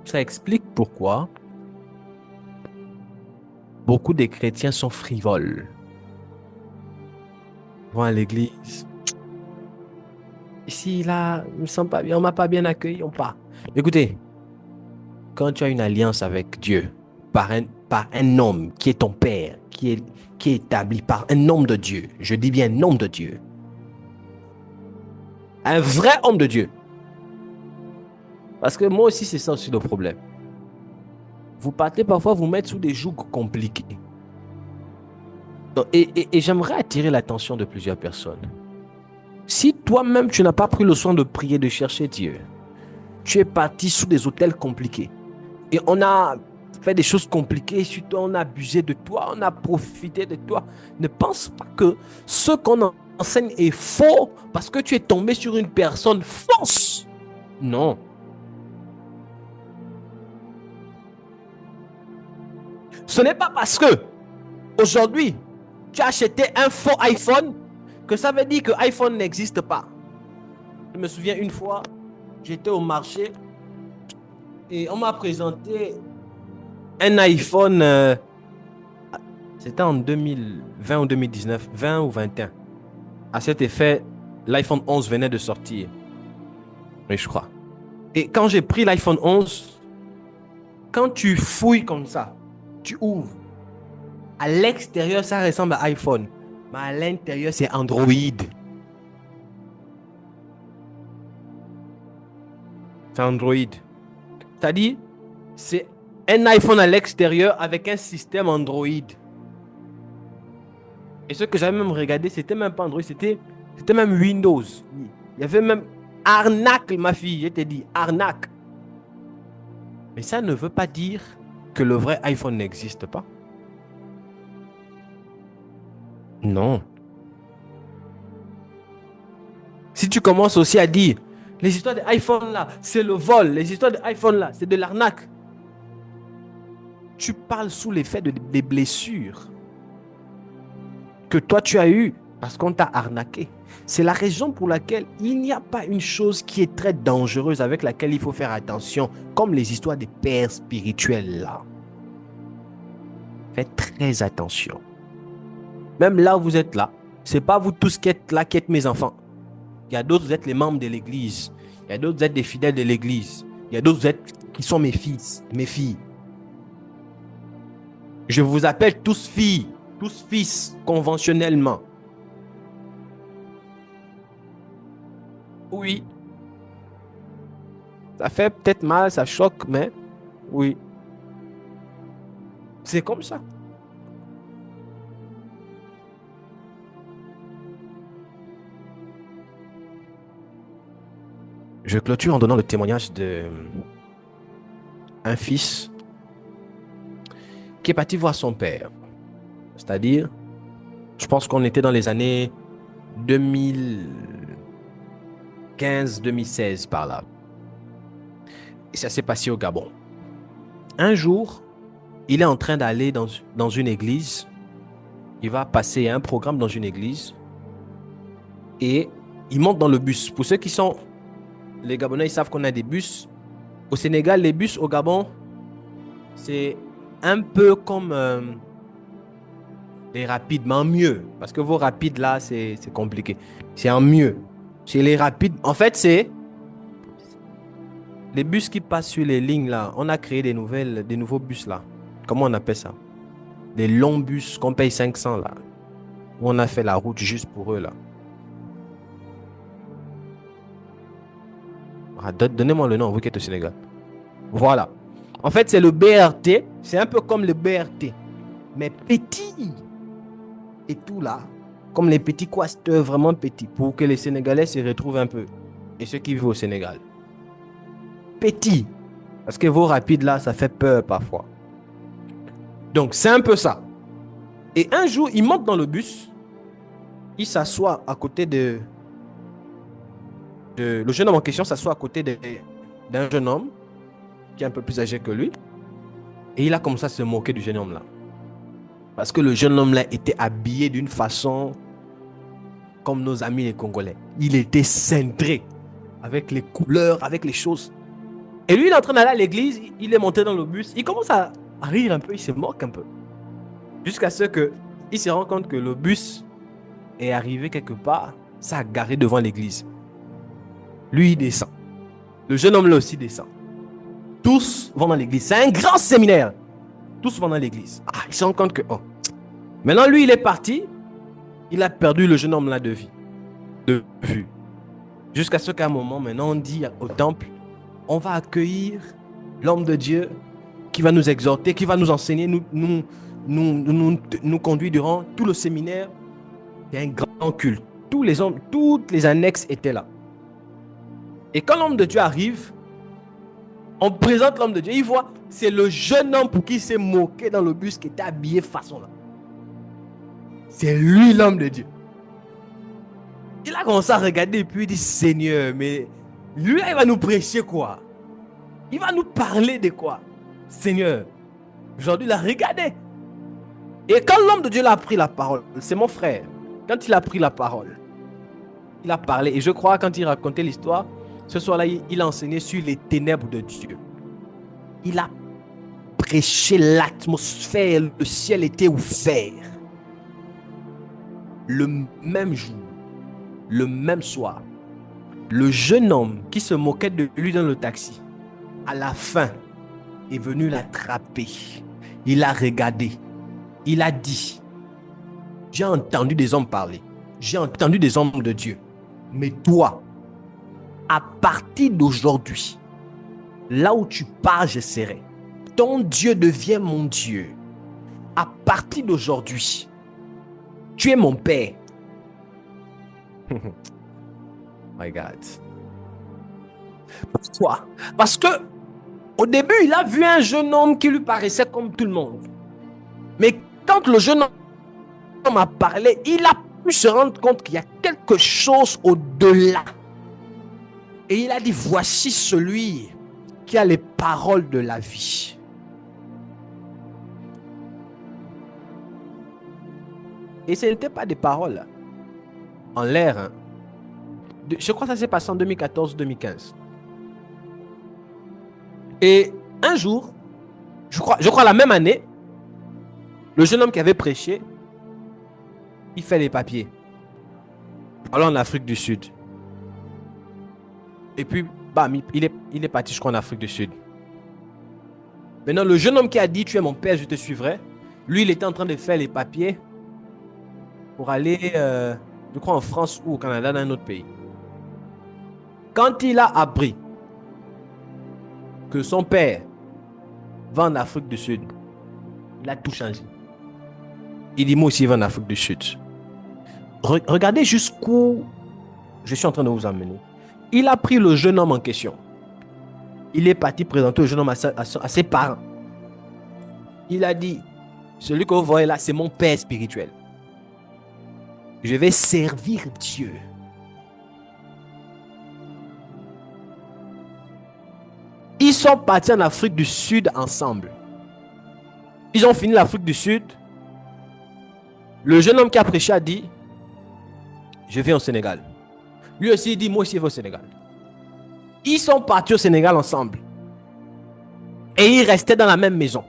Speaker 2: ça explique pourquoi beaucoup de chrétiens sont frivoles. Ils vont à l'église. Ici, là, je ne me sens pas bien, on ne m'a pas bien accueilli, on part. Écoutez, quand tu as une alliance avec Dieu, par un homme qui est ton Père, qui est établi par un homme de Dieu, je dis bien un homme de Dieu, un vrai homme de Dieu. Parce que moi aussi, c'est ça aussi le problème. Vous partez parfois vous mettre sous des jougs compliqués. Donc, et j'aimerais attirer l'attention de plusieurs personnes. Si toi-même, tu n'as pas pris le soin de prier, de chercher Dieu, tu es parti sous des hôtels compliqués. Et on a fait des choses compliquées sur toi, on a abusé de toi, on a profité de toi. Ne pense pas que ce qu'on enseigne est faux parce que tu es tombé sur une personne fausse. Non. Ce n'est pas parce que aujourd'hui tu as acheté un faux iPhone que ça veut dire que iPhone n'existe pas. Je me souviens une fois, j'étais au marché et on m'a présenté un iPhone, c'était en 2020 ou 2019, 20 ou 21. À cet effet, l'iPhone 11 venait de sortir. Oui, je crois. Et quand j'ai pris l'iPhone 11, quand tu fouilles comme ça, tu ouvres. À l'extérieur, ça ressemble à iPhone. Mais à l'intérieur, c'est Android. C'est Android. C'est-à-dire, c'est un iPhone à l'extérieur avec un système Android. Et ce que j'avais même regardé, c'était même pas Android, c'était même Windows. Il y avait même arnaque, ma fille. Je t'ai dit, arnaque. Mais ça ne veut pas dire que le vrai iPhone n'existe pas. Non. Si tu commences aussi à dire Les histoires d'iPhone là, c'est le vol. Les histoires d'iPhone là, c'est de l'arnaque. Tu parles sous l'effet des blessures que toi tu as eues parce qu'on t'a arnaqué. C'est la raison pour laquelle il n'y a pas une chose qui est très dangereuse avec laquelle il faut faire attention, comme les histoires des pères spirituels là. Faites très attention. Même là où vous êtes là, c'est pas vous tous qui êtes là qui êtes mes enfants. Il y a d'autres, vous êtes les membres de l'église. Il y a d'autres, vous êtes des fidèles de l'église. Il y a d'autres, vous êtes qui sont mes fils, mes filles. Je vous appelle tous filles, tous fils conventionnellement. Oui. Ça fait peut-être mal, ça choque, mais oui. C'est comme ça. Je clôture en donnant le témoignage d'un fils qui est parti voir son père. C'est-à-dire, je pense qu'on était dans les années 2015-2016 par là. Et ça s'est passé au Gabon. Un jour, il est en train d'aller dans une église. Il va passer un programme dans une église. Et il monte dans le bus. Pour ceux qui sont... Les Gabonais, ils savent qu'on a des bus. Au Sénégal, les bus au Gabon, c'est un peu comme les rapides, mais en mieux. Parce que vos rapides, là, c'est compliqué. C'est en mieux. Chez les rapides, en fait, c'est les bus qui passent sur les lignes, là. On a créé des nouveaux bus, là. Comment on appelle ça? Des longs bus qu'on paye 500, là. On a fait la route juste pour eux, là. Donnez-moi le nom, vous qui êtes au Sénégal. Voilà. En fait, c'est le BRT. C'est un peu comme le BRT. Mais petit. Et tout là. Comme les petits quasteurs vraiment petits. Pour que les Sénégalais se retrouvent un peu. Et ceux qui vivent au Sénégal. Petit. Parce que vos rapides là, ça fait peur parfois. Donc, c'est un peu ça. Et un jour, il monte dans le bus. Il s'assoit à côté le jeune homme en question s'assoit à côté d'un jeune homme qui est un peu plus âgé que lui. Et il a commencé à se moquer du jeune homme là. Parce que le jeune homme là était habillé d'une façon comme nos amis les Congolais. Il était cintré avec les couleurs, avec les choses. Et lui, il est en train d'aller à l'église. Il est monté dans le bus. Il commence à rire un peu. Il se moque un peu. Jusqu'à ce qu'il se rend compte que le bus est arrivé quelque part. Ça a garé devant l'église. Lui, il descend. Le jeune homme là aussi descend. Tous vont dans l'église. C'est un grand séminaire. Tous vont dans l'église. Ah, il se rend compte que... Oh. Maintenant, lui, il est parti. Il a perdu le jeune homme là de vue. Jusqu'à ce qu'à un moment, maintenant, on dit au temple, on va accueillir l'homme de Dieu qui va nous exhorter, qui va nous enseigner, nous conduire durant tout le séminaire. Il y a un grand culte. Tous les hommes, toutes les annexes étaient là. Et quand l'homme de Dieu arrive, on présente l'homme de Dieu. Il voit, c'est le jeune homme pour qui il s'est moqué dans le bus qui était habillé façon là. C'est lui l'homme de Dieu. Il a commencé à regarder et puis il dit, Seigneur, mais lui là, il va nous prêcher quoi? Il va nous parler de quoi? Seigneur, aujourd'hui il a regardé. Et quand l'homme de Dieu a pris la parole, c'est mon frère, quand il a pris la parole, il a parlé. Et je crois quand il racontait l'histoire, ce soir-là, il a enseigné sur les ténèbres de Dieu. Il a prêché l'atmosphère, le ciel était ouvert. Le même jour, le même soir, le jeune homme qui se moquait de lui dans le taxi, à la fin, est venu l'attraper. Il a regardé. Il a dit, j'ai entendu des hommes parler. J'ai entendu des hommes de Dieu. Mais toi, à partir d'aujourd'hui, là où tu pars, je serai. Ton Dieu devient mon Dieu. À partir d'aujourd'hui, tu es mon Père. My God. Pourquoi? Parce que au début, il a vu un jeune homme qui lui paraissait comme tout le monde. Mais quand le jeune homme a parlé, il a pu se rendre compte qu'il y a quelque chose au-delà Et il a dit, voici celui qui a les paroles de la vie. Et ce n'était pas des paroles en l'air. Hein. Je crois que ça s'est passé en 2014-2015. Et un jour, je crois la même année, le jeune homme qui avait prêché, il fait les papiers. Alors en Afrique du Sud. Et puis, bam, il est parti, je crois, en Afrique du Sud. Maintenant, le jeune homme qui a dit, tu es mon père, je te suivrai. Lui, il était en train de faire les papiers pour aller, je crois, en France ou au Canada, dans un autre pays. Quand il a appris que son père va en Afrique du Sud, il a tout changé. Il dit, moi aussi, il va en Afrique du Sud. Regardez jusqu'où je suis en train de vous emmener. Il a pris le jeune homme en question. Il est parti présenter le jeune homme à ses parents. Il a dit, celui que vous voyez là, c'est mon père spirituel. Je vais servir Dieu. Ils sont partis en Afrique du Sud ensemble. Ils ont fini l'Afrique du Sud. Le jeune homme qui a prêché a dit, je vais au Sénégal. Lui aussi, il dit, moi aussi, je vais au Sénégal. Ils sont partis au Sénégal ensemble. Et ils restaient dans la même maison.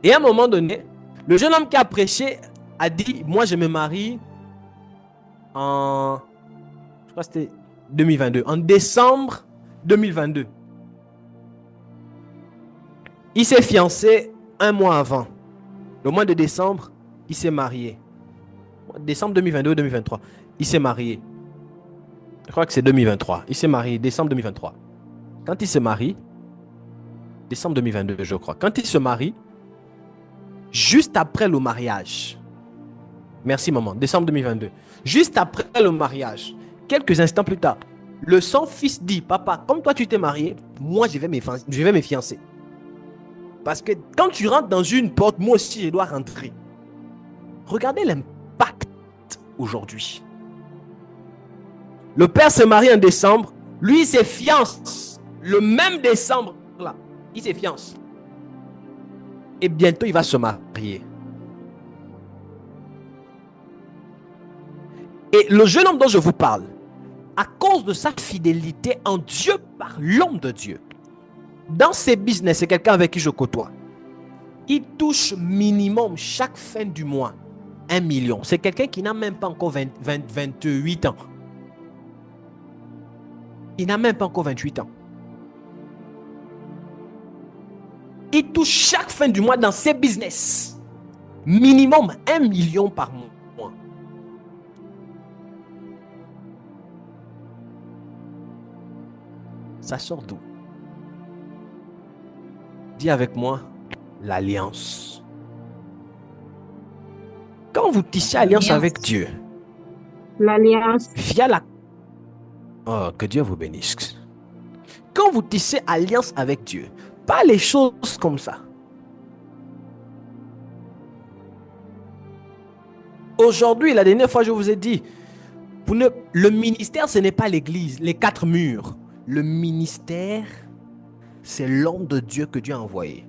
Speaker 2: Et à un moment donné, le jeune homme qui a prêché a dit, moi, je me marie en, je crois que c'était 2022, en décembre 2022. Il s'est fiancé un mois avant. Le mois de décembre, il s'est marié. Décembre 2022 ou 2023. Il s'est marié. Je crois que c'est 2023. Il s'est marié décembre 2023. Quand il se marie, décembre 2022, je crois. Quand il se marie, juste après le mariage, merci maman, décembre 2022, juste après le mariage, quelques instants plus tard, son fils dit, papa, comme toi tu t'es marié, moi je vais me fiancer. Parce que quand tu rentres dans une porte, moi aussi je dois rentrer. Regardez l'impact aujourd'hui. Le père se marie en décembre, lui il se fiance le même décembre là, il se fiance. Et bientôt il va se marier. Et le jeune homme dont je vous parle, à cause de sa fidélité en Dieu par l'homme de Dieu, dans ses business, c'est quelqu'un avec qui je côtoie, il touche minimum chaque fin du mois 1 million. C'est quelqu'un qui n'a même pas encore 28 ans. Il n'a même pas encore 28 ans. Il touche chaque fin du mois dans ses business minimum 1 million par mois. Ça sort d'où? Dis avec moi, l'alliance. Quand vous tissez alliance avec Dieu,
Speaker 8: L'alliance.
Speaker 2: via la... Oh, que Dieu vous bénisse. Quand vous tissez alliance avec Dieu, pas les choses comme ça. Aujourd'hui, la dernière fois, je vous ai dit, le ministère, ce n'est pas l'église, les 4 murs. Le ministère, c'est l'homme de Dieu que Dieu a envoyé.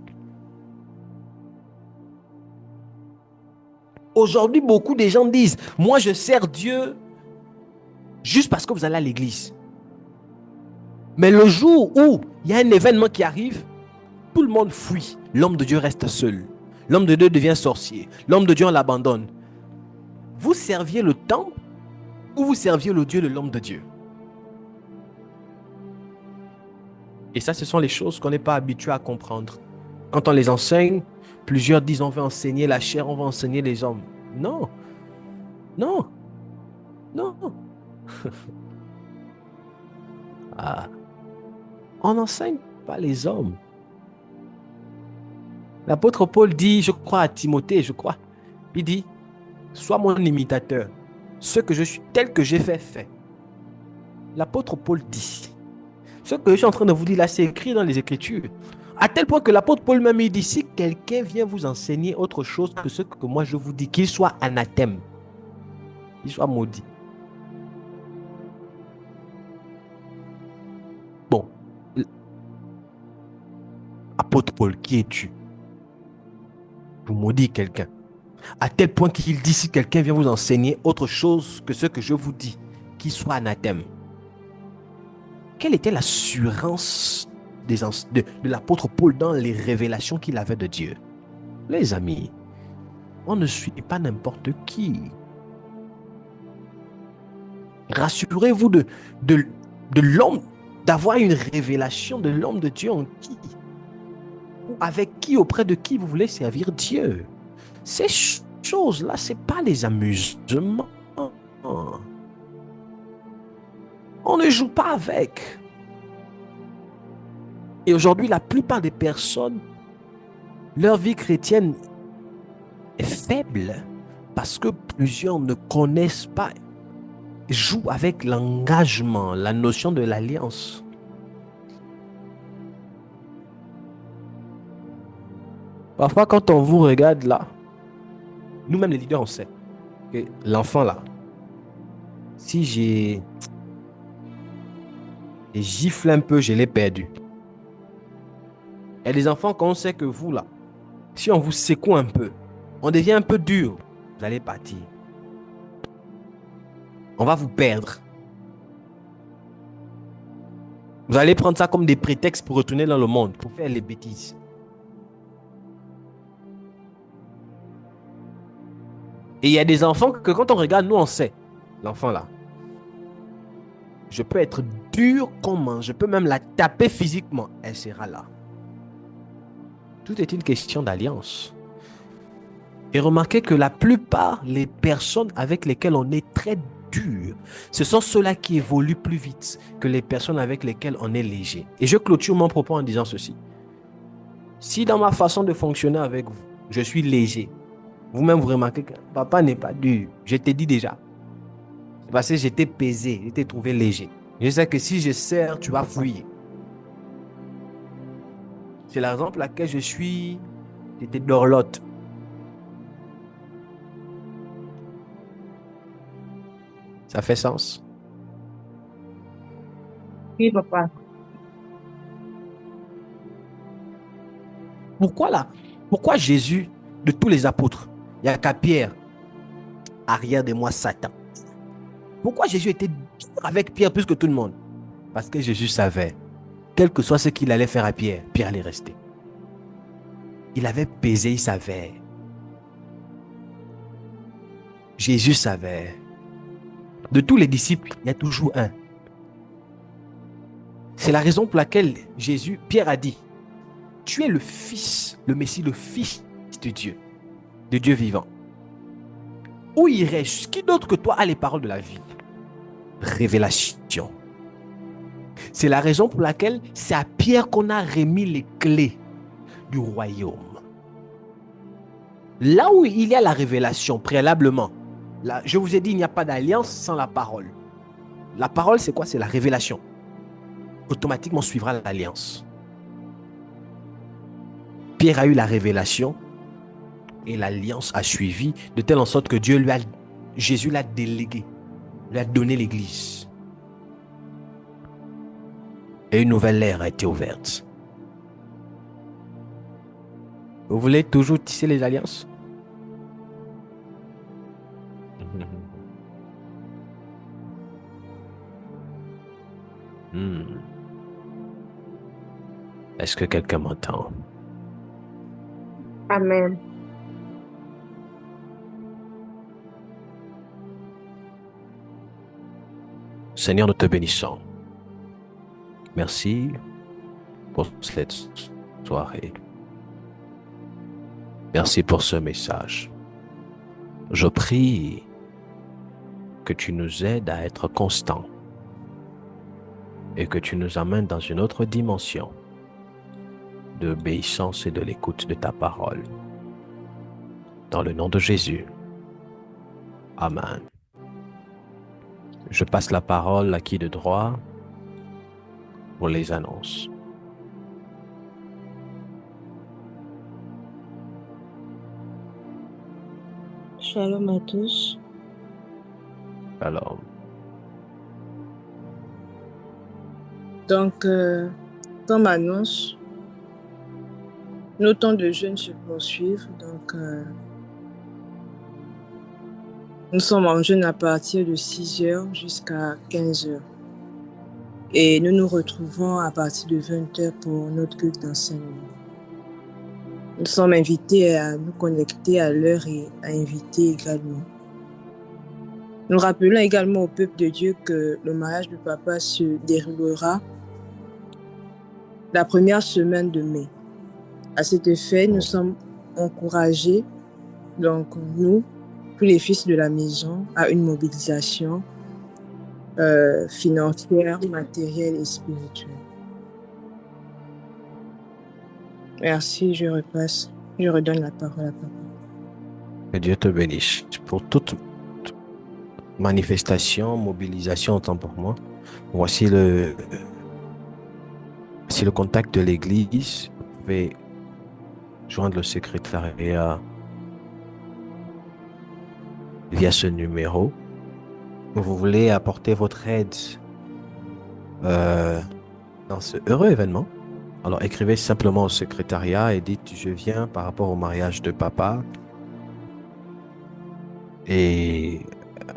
Speaker 2: Aujourd'hui, beaucoup de gens disent, moi je sers Dieu juste parce que vous allez à l'église. Mais le jour où il y a un événement qui arrive, tout le monde fuit. L'homme de Dieu reste seul. L'homme de Dieu devient sorcier. L'homme de Dieu, on l'abandonne. Vous serviez le temple ou vous serviez le Dieu de l'homme de Dieu? Et ça, ce sont les choses qu'on n'est pas habitué à comprendre. Quand on les enseigne, plusieurs disent on veut enseigner la chair, on va enseigner les hommes. Non. Non. Non. Ah. On n'enseigne pas les hommes. L'apôtre Paul dit, je crois à Timothée, il dit, sois mon imitateur. Ce que je suis, tel que j'ai fait. L'apôtre Paul dit, ce que je suis en train de vous dire là, c'est écrit dans les Écritures. À tel point que l'apôtre Paul même dit, si quelqu'un vient vous enseigner autre chose que ce que moi je vous dis, qu'il soit anathème, qu'il soit maudit. apôtre Paul, qui es-tu? Vous maudit quelqu'un. À tel point qu'il dit, si quelqu'un vient vous enseigner autre chose que ce que je vous dis, qu'il soit anathème. Quelle était l'assurance de l'apôtre Paul dans les révélations qu'il avait de Dieu? Les amis, on ne suit pas n'importe qui. Rassurez-vous de l'homme, d'avoir une révélation de l'homme de Dieu en qui, ou avec qui, auprès de qui vous voulez servir Dieu. Ces choses-là, ce n'est pas les amusements. On ne joue pas avec. Et aujourd'hui, la plupart des personnes, leur vie chrétienne est faible parce que plusieurs ne connaissent pas, jouent avec l'engagement, la notion de l'alliance. Parfois, quand on vous regarde là, nous-mêmes les leaders, on sait que l'enfant là, si j'ai giflé un peu, je l'ai perdu. Il y a des enfants, quand on sait que vous là, si on vous secoue un peu, on devient un peu dur, vous allez partir. On va vous perdre. Vous allez prendre ça comme des prétextes pour retourner dans le monde, pour faire les bêtises. Et il y a des enfants que quand on regarde, nous on sait, l'enfant là, je peux être dur comment, je peux même la taper physiquement, elle sera là. Tout est une question d'alliance. Et remarquez que la plupart des personnes avec lesquelles on est très dur, ce sont ceux-là qui évoluent plus vite que les personnes avec lesquelles on est léger. Et je clôture mon propos en disant ceci. Si dans ma façon de fonctionner avec vous, je suis léger, vous-même vous remarquez que papa n'est pas dur, je t'ai dit déjà. C'est parce que j'étais pesé, j'étais trouvé léger. Je sais que si je serre, tu vas fuir. C'est la raison pour laquelle j'étais dorlote. Ça fait sens?
Speaker 8: Oui, papa.
Speaker 2: Pourquoi Jésus, de tous les apôtres, il n'y a qu'à Pierre, arrière de moi Satan. Pourquoi Jésus était dur avec Pierre plus que tout le monde? Parce que Jésus savait, quel que soit ce qu'il allait faire à Pierre, Pierre allait rester. Il avait pesé, il savait. Jésus savait. De tous les disciples, il y a toujours un. C'est la raison pour laquelle Pierre a dit, tu es le Fils, le Messie, le Fils de Dieu vivant. Où irais-je? Qui d'autre que toi a les paroles de la vie? Révélation. C'est la raison pour laquelle c'est à Pierre qu'on a remis les clés du royaume. Là où il y a la révélation préalablement, là, je vous ai dit, il n'y a pas d'alliance sans la parole. La parole, c'est quoi? C'est la révélation. Automatiquement suivra l'alliance. Pierre a eu la révélation et l'alliance a suivi de telle en sorte que Jésus l'a délégué, lui a donné l'église. Et une nouvelle ère a été ouverte. Vous voulez toujours tisser les alliances? Est-ce que quelqu'un m'entend?
Speaker 8: Amen.
Speaker 2: Seigneur, nous te bénissons. Merci pour cette soirée. Merci pour ce message. Je prie que tu nous aides à être constants et que tu nous amènes dans une autre dimension d'obéissance et de l'écoute de ta parole. Dans le nom de Jésus. Amen. Je passe la parole à qui de droit pour les annonces.
Speaker 3: Shalom à tous.
Speaker 2: Alors,
Speaker 3: Donc, comme annonce, Nos temps de jeûne se poursuivent, donc nous sommes en jeûne à partir de 6 heures jusqu'à 15 heures. Et nous nous retrouvons à partir de 20 heures pour notre culte d'enseignement. Nous sommes invités à nous connecter à l'heure et à inviter également. Nous rappelons également au peuple de Dieu que le mariage de papa se déroulera la première semaine de mai. À cet effet, nous sommes encouragés, donc nous, tous les fils de la maison, à une mobilisation financière, matérielle et spirituelle. Merci, je redonne la parole à papa.
Speaker 2: Que Dieu te bénisse pour toute manifestation, mobilisation, autant pour moi. Voici le contact de l'église. Vous pouvez joindre le secrétariat via ce numéro. Vous voulez apporter votre aide dans ce heureux événement. Alors écrivez simplement au secrétariat et dites je viens par rapport au mariage de papa. Et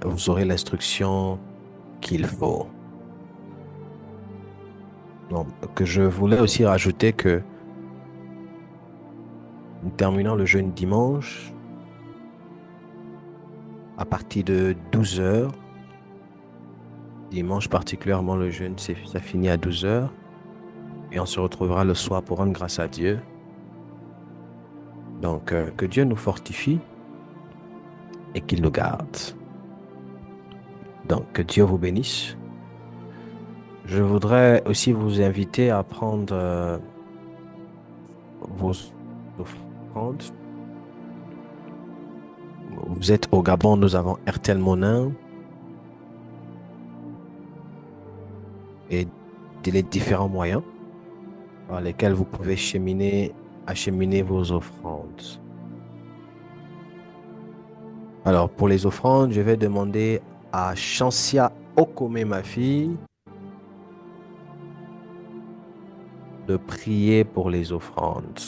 Speaker 2: vous aurez l'instruction qu'il faut. Donc, que je voulais aussi rajouter que nous terminons le jeûne dimanche à partir de 12 heures. Dimanche particulièrement, le jeûne, ça finit à 12 heures. Et on se retrouvera le soir pour rendre grâce à Dieu. Donc, que Dieu nous fortifie et qu'il nous garde. Donc, que Dieu vous bénisse. Je voudrais aussi vous inviter à prendre vos offrandes. Vous êtes au Gabon, nous avons RTL Monin et les différents moyens par lesquels vous pouvez acheminer vos offrandes. Alors, pour les offrandes, je vais demander à Chancia Okome, ma fille, de prier pour les offrandes.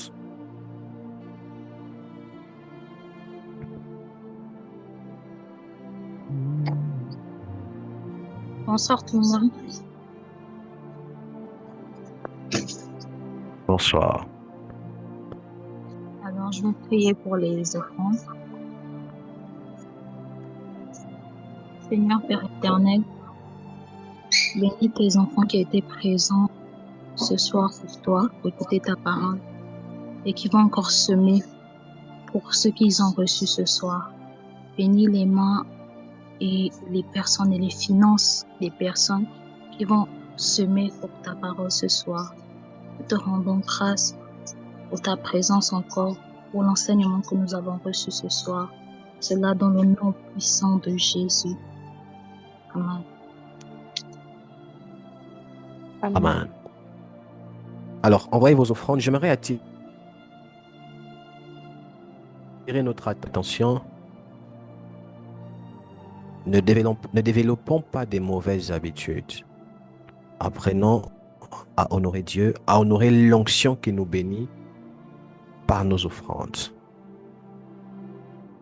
Speaker 8: Bonsoir tout le monde.
Speaker 2: Bonsoir.
Speaker 8: Alors, je vais prier pour les offrandes. Seigneur Père éternel, bénis tes enfants qui étaient présents ce soir pour toi, pour écouter ta parole, et qui vont encore semer pour ceux qu'ils ont reçus ce soir. Bénis les mains et les personnes et les finances des personnes qui vont semer pour ta parole ce soir. Nous te rendons grâce pour ta présence encore, pour l'enseignement que nous avons reçu ce soir. Cela dans le nom puissant de Jésus. Amen.
Speaker 2: Amen. Alors, envoyez vos offrandes. J'aimerais attirer notre attention. Ne développons pas des mauvaises habitudes. Apprenons à honorer Dieu, à honorer l'onction qui nous bénit par nos offrandes.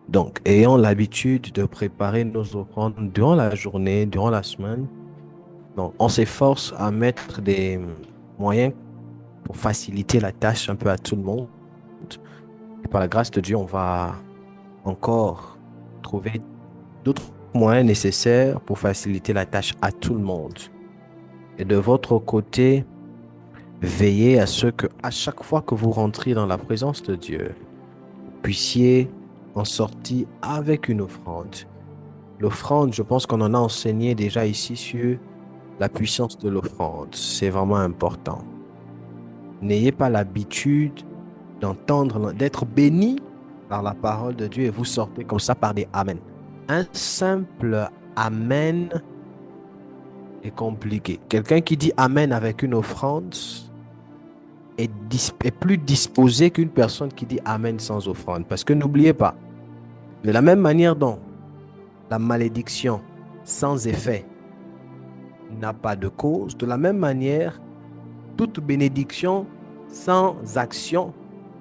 Speaker 2: Donc, ayons l'habitude de préparer nos offrandes durant la journée, durant la semaine. Donc, on s'efforce à mettre des moyens pour faciliter la tâche un peu à tout le monde. Et par la grâce de Dieu, on va encore trouver d'autres moyens nécessaires pour faciliter la tâche à tout le monde. Et de votre côté, veillez à ce que, à chaque fois que vous rentrez dans la présence de Dieu, vous puissiez en sortir avec une offrande. L'offrande, je pense qu'on en a enseigné déjà ici sur la puissance de l'offrande. C'est vraiment important. N'ayez pas l'habitude d'entendre, d'être béni par la parole de Dieu et vous sortez comme ça par des amen. Un simple amen est compliqué. Quelqu'un qui dit amen avec une offrande est plus disposé qu'une personne qui dit amen sans offrande. Parce que n'oubliez pas, de la même manière dont la malédiction sans effet n'a pas de cause, de la même manière, toute bénédiction sans action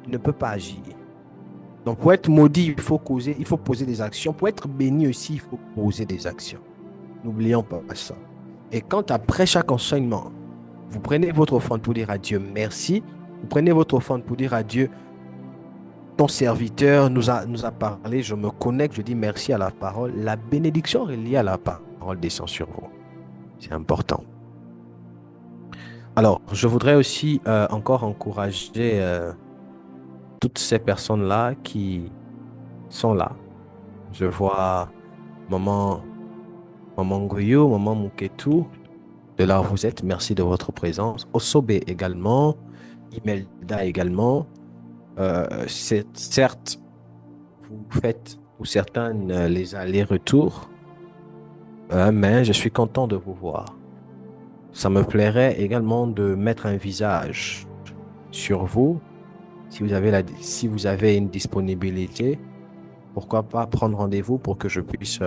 Speaker 2: ne peut pas agir. Donc, pour être maudit, il faut poser des actions. Pour être béni aussi, il faut poser des actions. N'oublions pas ça. Et quand après chaque enseignement, vous prenez votre offrande pour dire à Dieu merci, vous prenez votre offrande pour dire à Dieu, ton serviteur nous a parlé, je me connecte, je dis merci à la parole. La bénédiction reliée à la parole descend sur vous. C'est important. Alors, je voudrais aussi encore encourager toutes ces personnes-là qui sont là. Je vois Maman Ngoyo, Maman Muketu, de là où vous êtes. Merci de votre présence. Osobe également, Imelda également. Certes, vous faites pour certaines les allers-retours, mais je suis content de vous voir. Ça me plairait également de mettre un visage sur vous. Si vous avez une disponibilité, pourquoi pas prendre rendez-vous pour que je puisse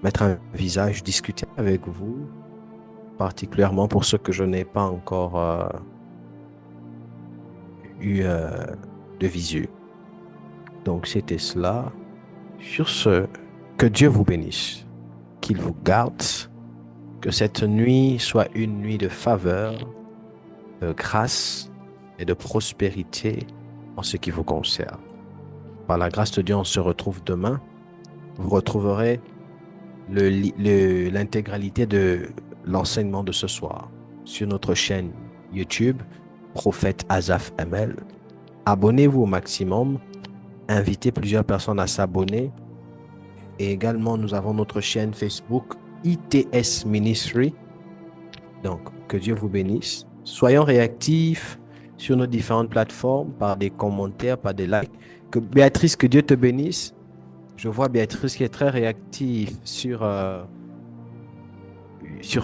Speaker 2: mettre un visage, discuter avec vous, particulièrement pour ceux que je n'ai pas encore eu de visu. Donc, c'était cela. Sur ce, que Dieu vous bénisse, qu'il vous garde, que cette nuit soit une nuit de faveur, de grâce et de prospérité en ce qui vous concerne. Par la grâce de Dieu, on se retrouve demain. Vous retrouverez l'intégralité de l'enseignement de ce soir sur notre chaîne YouTube, Prophète Asaph ML. Abonnez-vous au maximum. Invitez plusieurs personnes à s'abonner. Et également, nous avons notre chaîne Facebook, ITS Ministry. Donc, que Dieu vous bénisse. Soyons réactifs sur nos différentes plateformes, par des commentaires, par des likes. Béatrice, que Dieu te bénisse. Je vois Béatrice qui est très réactive sur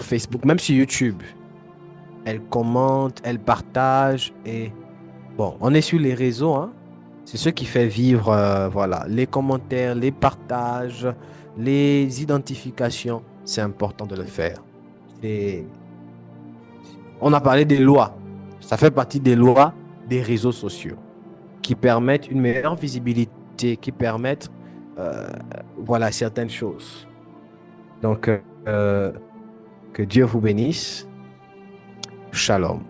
Speaker 2: Facebook, même sur YouTube. Elle commente, elle partage. Et bon, on est sur les réseaux, hein. C'est ce qui fait vivre, voilà, les commentaires, les partages, les identifications. C'est important de le faire. On a parlé des lois. Ça fait partie des lois des réseaux sociaux qui permettent une meilleure visibilité, qui permettent, voilà, certaines choses. Donc, que Dieu vous bénisse. Shalom.